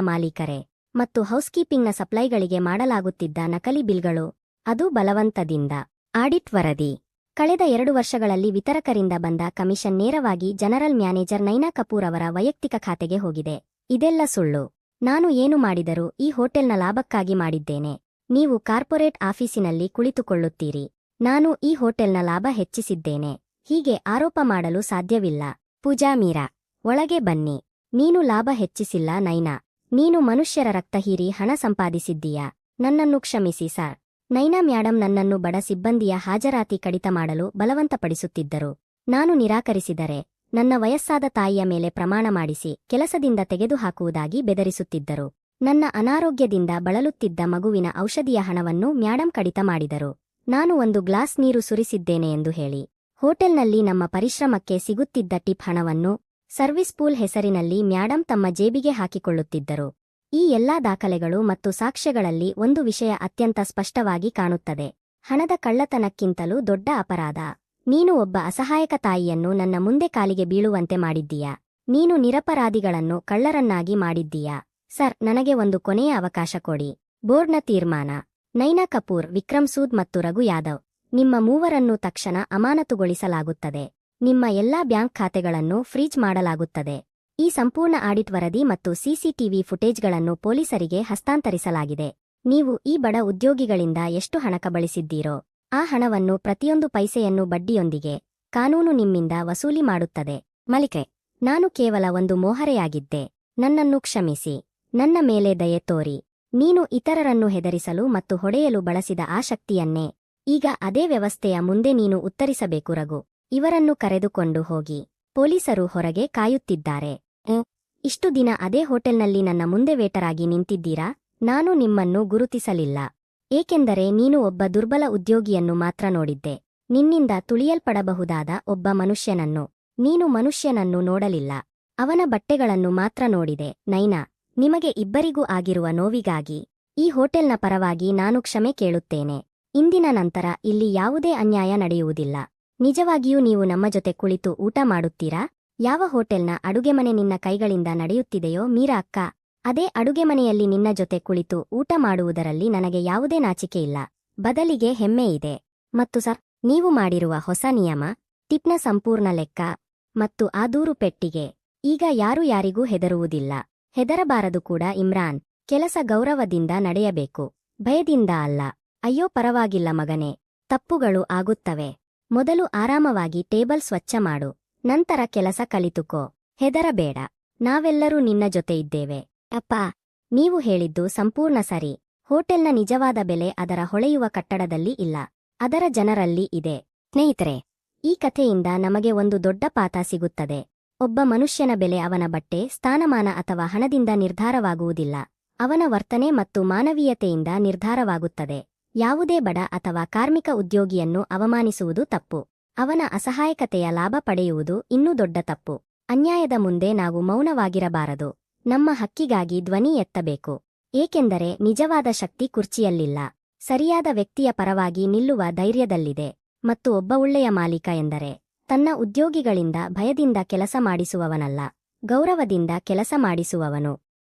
ಮಾಲೀಕರೇ. ಮತ್ತು ಹೌಸ್ಕೀಪಿಂಗ್ನ ಸಪ್ಲೈಗಳಿಗೆ ಮಾಡಲಾಗುತ್ತಿದ್ದ ನಕಲಿ ಬಿಲ್ಗಳು, ಅದು ಬಲವಂತದಿಂದ. ಆಡಿಟ್ ವರದಿ. ಕಳೆದ 2 ವರ್ಷಗಳಲ್ಲಿ ವಿತರಕರಿಂದ ಬಂದ ಕಮಿಷನ್ ನೇರವಾಗಿ ಜನರಲ್ ಮ್ಯಾನೇಜರ್ ನೈನಾ ಕಪೂರ್ ಅವರ ವೈಯಕ್ತಿಕ ಖಾತೆಗೆ ಹೋಗಿದೆ. ಇದೆಲ್ಲ ಸುಳ್ಳು. ನಾನು ಏನು ಮಾಡಿದರೂ ಈ ಹೋಟೆಲ್ನ ಲಾಭಕ್ಕಾಗಿ ಮಾಡಿದ್ದೇನೆ. ನೀವು ಕಾರ್ಪೊರೇಟ್ ಆಫೀಸಿನಲ್ಲಿ ಕುಳಿತುಕೊಳ್ಳುತ್ತೀರಿ. ನಾನು ಈ ಹೋಟೆಲ್ನ ಲಾಭ ಹೆಚ್ಚಿಸಿದ್ದೇನೆ. ಹೀಗೆ ಆರೋಪ ಮಾಡಲು ಸಾಧ್ಯವಿಲ್ಲ. ಪೂಜಾ ಮೀರಾ, ಒಳಗೆ ಬನ್ನಿ. ನೀನು ಲಾಭ ಹೆಚ್ಚಿಸಿಲ್ಲ ನೈನಾ. ನೀನು ಮನುಷ್ಯರ ರಕ್ತ ಹೀರಿ ಹಣ ಸಂಪಾದಿಸಿದ್ದೀಯಾ. ನನ್ನನ್ನು ಕ್ಷಮಿಸಿ ಸರ್. ನೈನಾ ಮ್ಯಾಡಮ್ ನನ್ನನ್ನು ಬಡ ಸಿಬ್ಬಂದಿಯ ಹಾಜರಾತಿ ಕಡಿತ ಮಾಡಲು ಬಲವಂತಪಡಿಸುತ್ತಿದ್ದರು. ನಾನು ನಿರಾಕರಿಸಿದರೆ ನನ್ನ ವಯಸ್ಸಾದ ತಾಯಿಯ ಮೇಲೆ ಪ್ರಮಾಣ ಮಾಡಿಸಿ ಕೆಲಸದಿಂದ ತೆಗೆದುಹಾಕುವುದಾಗಿ ಬೆದರಿಸುತ್ತಿದ್ದರು. ನನ್ನ ಅನಾರೋಗ್ಯದಿಂದ ಬಳಲುತ್ತಿದ್ದ ಮಗುವಿನ ಔಷಧಿಯ ಹಣವನ್ನು ಮ್ಯಾಡಮ್ ಕಡಿತ ಮಾಡಿದರು. ನಾನು 1 ಗ್ಲಾಸ್ ನೀರು ಸುರಿಸಿದ್ದೇನೆ ಎಂದು ಹೇಳಿ ಹೋಟೆಲ್ನಲ್ಲಿ ನಮ್ಮ ಪರಿಶ್ರಮಕ್ಕೆ ಸಿಗುತ್ತಿದ್ದ ಟಿಪ್ ಹಣವನ್ನು ಸರ್ವಿಸ್ ಪೂಲ್ ಹೆಸರಿನಲ್ಲಿ ಮ್ಯಾಡಮ್ ತಮ್ಮ ಜೇಬಿಗೆ ಹಾಕಿಕೊಳ್ಳುತ್ತಿದ್ದರು. ಈ ಎಲ್ಲಾ ದಾಖಲೆಗಳು ಮತ್ತು ಸಾಕ್ಷ್ಯಗಳಲ್ಲಿ ಒಂದು ವಿಷಯ ಅತ್ಯಂತ ಸ್ಪಷ್ಟವಾಗಿ ಕಾಣುತ್ತದೆ. ಹಣದ ಕಳ್ಳತನಕ್ಕಿಂತಲೂ ದೊಡ್ಡ ಅಪರಾಧ. ನೀನು ಒಬ್ಬ ಅಸಹಾಯಕ ತಾಯಿಯನ್ನು ನನ್ನ ಮುಂದೆ ಕಾಲಿಗೆ ಬೀಳುವಂತೆ ಮಾಡಿದ್ದೀಯಾ. ನೀನು ನಿರಪರಾಧಿಗಳನ್ನು ಕಳ್ಳರನ್ನಾಗಿ ಮಾಡಿದ್ದೀಯಾ. ಸರ್, ನನಗೆ ಒಂದು ಕೊನೆಯ ಅವಕಾಶ ಕೊಡಿ. ಬೋರ್ಡ್ನ ತೀರ್ಮಾನ. ನೈನಾ ಕಪೂರ್, ವಿಕ್ರಮ್ ಸೂದ್ ಮತ್ತು ರಘು ಯಾದವ್, ನಿಮ್ಮ ಮೂವರನ್ನು ತಕ್ಷಣ ಅಮಾನತುಗೊಳಿಸಲಾಗುತ್ತದೆ. ನಿಮ್ಮ ಎಲ್ಲಾ ಬ್ಯಾಂಕ್ ಖಾತೆಗಳನ್ನು ಫ್ರೀಜ್ ಮಾಡಲಾಗುತ್ತದೆ. ಈ ಸಂಪೂರ್ಣ ಆಡಿಟ್ ವರದಿ ಮತ್ತು ಸಿಸಿಟಿವಿ ಫುಟೇಜ್ಗಳನ್ನು ಪೊಲೀಸರಿಗೆ ಹಸ್ತಾಂತರಿಸಲಾಗಿದೆ. ನೀವು ಈ ಬಡ ಉದ್ಯೋಗಿಗಳಿಂದ ಎಷ್ಟು ಹಣ ಕಬಳಿಸಿದ್ದೀರೋ ಆ ಹಣವನ್ನು ಪ್ರತಿಯೊಂದು ಪೈಸೆಯನ್ನು ಬಡ್ಡಿಯೊಂದಿಗೆ ಕಾನೂನು ನಿಮ್ಮಿಂದ ವಸೂಲಿ ಮಾಡುತ್ತದೆ. ಮಲಿಕೆ, ನಾನು ಕೇವಲ ಒಂದು ಮೋಹರೆಯಾಗಿದ್ದೆ. ನನ್ನನ್ನು ಕ್ಷಮಿಸಿ. ನನ್ನ ಮೇಲೆ ದಯೆ ತೋರಿ. ನೀನು ಇತರರನ್ನು ಹೆದರಿಸಲು ಮತ್ತು ಹೊಡೆಯಲು ಬಳಸಿದ ಆ ಶಕ್ತಿಯನ್ನೇ ಈಗ ಅದೇ ವ್ಯವಸ್ಥೆಯ ಮುಂದೆ ನೀನು ಉತ್ತರಿಸಬೇಕು. ರಘು, ಇವರನ್ನು ಕರೆದುಕೊಂಡು ಹೋಗಿ. ಪೊಲೀಸರು ಹೊರಗೆ ಕಾಯುತ್ತಿದ್ದಾರೆ. ಇಷ್ಟು ದಿನ ಅದೇ ಹೋಟೆಲ್ನಲ್ಲಿ ನನ್ನ ಮುಂದೆ ವೇಟರಾಗಿ ನಿಂತಿದ್ದೀರಾ. ನಾನು ನಿಮ್ಮನ್ನು ಗುರುತಿಸಲಿಲ್ಲ, ಏಕೆಂದರೆ ನೀನು ಒಬ್ಬ ದುರ್ಬಲ ಉದ್ಯೋಗಿಯನ್ನು ಮಾತ್ರ ನೋಡಿದ್ದೆ. ನಿನ್ನಿಂದ ತುಳಿಯಲ್ಪಡಬಹುದಾದ ಒಬ್ಬ ಮನುಷ್ಯನನ್ನು. ನೀನು ಮನುಷ್ಯನನ್ನು ನೋಡಲಿಲ್ಲ, ಅವನ ಬಟ್ಟೆಗಳನ್ನು ಮಾತ್ರ ನೋಡಿದೆ. ನೈನಾ, ನಿಮಗೆ ಇಬ್ಬರಿಗೂ ಆಗಿರುವ ನೋವಿಗಾಗಿ ಈ ಹೋಟೆಲ್ನ ಪರವಾಗಿ ನಾನು ಕ್ಷಮೆ ಕೇಳುತ್ತೇನೆ. ಇಂದಿನ ನಂತರ ಇಲ್ಲಿ ಯಾವುದೇ ಅನ್ಯಾಯ ನಡೆಯುವುದಿಲ್ಲ. ನಿಜವಾಗಿಯೂ ನೀವು ನಮ್ಮ ಜೊತೆ ಕುಳಿತು ಊಟ ಮಾಡುತ್ತೀರಾ? ಯಾವ ಹೋಟೆಲ್ನ ಅಡುಗೆಮನೆ ನಿನ್ನ ಕೈಗಳಿಂದ ನಡೆಯುತ್ತಿದೆಯೋ ಮೀರಾ ಅಕ್ಕ, ಅದೇ ಅಡುಗೆಮನೆಯಲ್ಲಿ ನಿನ್ನ ಜೊತೆ ಕುಳಿತು ಊಟ ಮಾಡುವುದರಲ್ಲಿ ನನಗೆ ಯಾವುದೇ ನಾಚಿಕೆ ಇಲ್ಲ, ಬದಲಿಗೆ ಹೆಮ್ಮೆ ಇದೆ. ಮತ್ತು ಸರ್, ನೀವು ಮಾಡಿರುವ ಹೊಸ ನಿಯಮ, ಟಿಪ್ನ ಸಂಪೂರ್ಣ ಲೆಕ್ಕ ಮತ್ತು ಆ ದೂರು ಪೆಟ್ಟಿಗೆ. ಈಗ ಯಾರು ಯಾರಿಗೂ ಹೆದರುವುದಿಲ್ಲ. ಹೆದರಬಾರದು ಕೂಡ ಇಮ್ರಾನ್. ಕೆಲಸ ಗೌರವದಿಂದ ನಡೆಯಬೇಕು, ಭಯದಿಂದ ಅಲ್ಲ. ಅಯ್ಯೋ ಪರವಾಗಿಲ್ಲ ಮಗನೇ, ತಪ್ಪುಗಳು ಆಗುತ್ತವೆ. ಮೊದಲು ಆರಾಮವಾಗಿ ಟೇಬಲ್ ಸ್ವಚ್ಛ ಮಾಡು, ನಂತರ ಕೆಲಸ ಕಲಿತುಕೋ. ಹೆದರಬೇಡ, ನಾವೆಲ್ಲರೂ ನಿನ್ನ ಜೊತೆ ಇದ್ದೇವೆ. ಅಪ್ಪಾ, ನೀವು ಹೇಳಿದ್ದು ಸಂಪೂರ್ಣ ಸರಿ. ಹೋಟೆಲ್ನ ನಿಜವಾದ ಬೆಲೆ ಅದರ ಹೊಳೆಯುವ ಕಟ್ಟಡದಲ್ಲಿ ಇಲ್ಲ, ಅದರ ಜನರಲ್ಲಿ ಇದೆ. ಸ್ನೇಹಿತರೆ, ಈ ಕಥೆಯಿಂದ ನಮಗೆ ಒಂದು ದೊಡ್ಡ ಪಾಠ ಸಿಗುತ್ತದೆ. ಒಬ್ಬ ಮನುಷ್ಯನ ಬೆಲೆ ಅವನ ಬಟ್ಟೆ, ಸ್ಥಾನಮಾನ ಅಥವಾ ಹಣದಿಂದ ನಿರ್ಧಾರವಾಗುವುದಿಲ್ಲ. ಅವನ ವರ್ತನೆ ಮತ್ತು ಮಾನವೀಯತೆಯಿಂದ ನಿರ್ಧಾರವಾಗುತ್ತದೆ. ಯಾವುದೇ ಬಡ ಅಥವಾ ಕಾರ್ಮಿಕ ಉದ್ಯೋಗಿಯನ್ನು ಅವಮಾನಿಸುವುದು ತಪ್ಪು. ಅವನ ಅಸಹಾಯಕತೆಯ ಲಾಭ ಪಡೆಯುವುದು ಇನ್ನೂ ದೊಡ್ಡ ತಪ್ಪು. ಅನ್ಯಾಯದ ಮುಂದೆ ನಾವು ಮೌನವಾಗಿರಬಾರದು. ನಮ್ಮ ಹಕ್ಕಿಗಾಗಿ ಧ್ವನಿ ಎತ್ತಬೇಕು. ಏಕೆಂದರೆ ನಿಜವಾದ ಶಕ್ತಿ ಕುರ್ಚಿಯಲ್ಲಿಲ್ಲ, ಸರಿಯಾದ ವ್ಯಕ್ತಿಯ ಪರವಾಗಿ ನಿಲ್ಲುವ ಧೈರ್ಯದಲ್ಲಿದೆ. ಮತ್ತು ಒಬ್ಬ ಒಳ್ಳೆಯ ಮಾಲೀಕ ಎಂದರೆ ತನ್ನ ಉದ್ಯೋಗಿಗಳಿಂದ ಭಯದಿಂದ ಕೆಲಸ ಮಾಡಿಸುವವನಲ್ಲ, ಗೌರವದಿಂದ ಕೆಲಸ ಮಾಡಿಸುವವನು.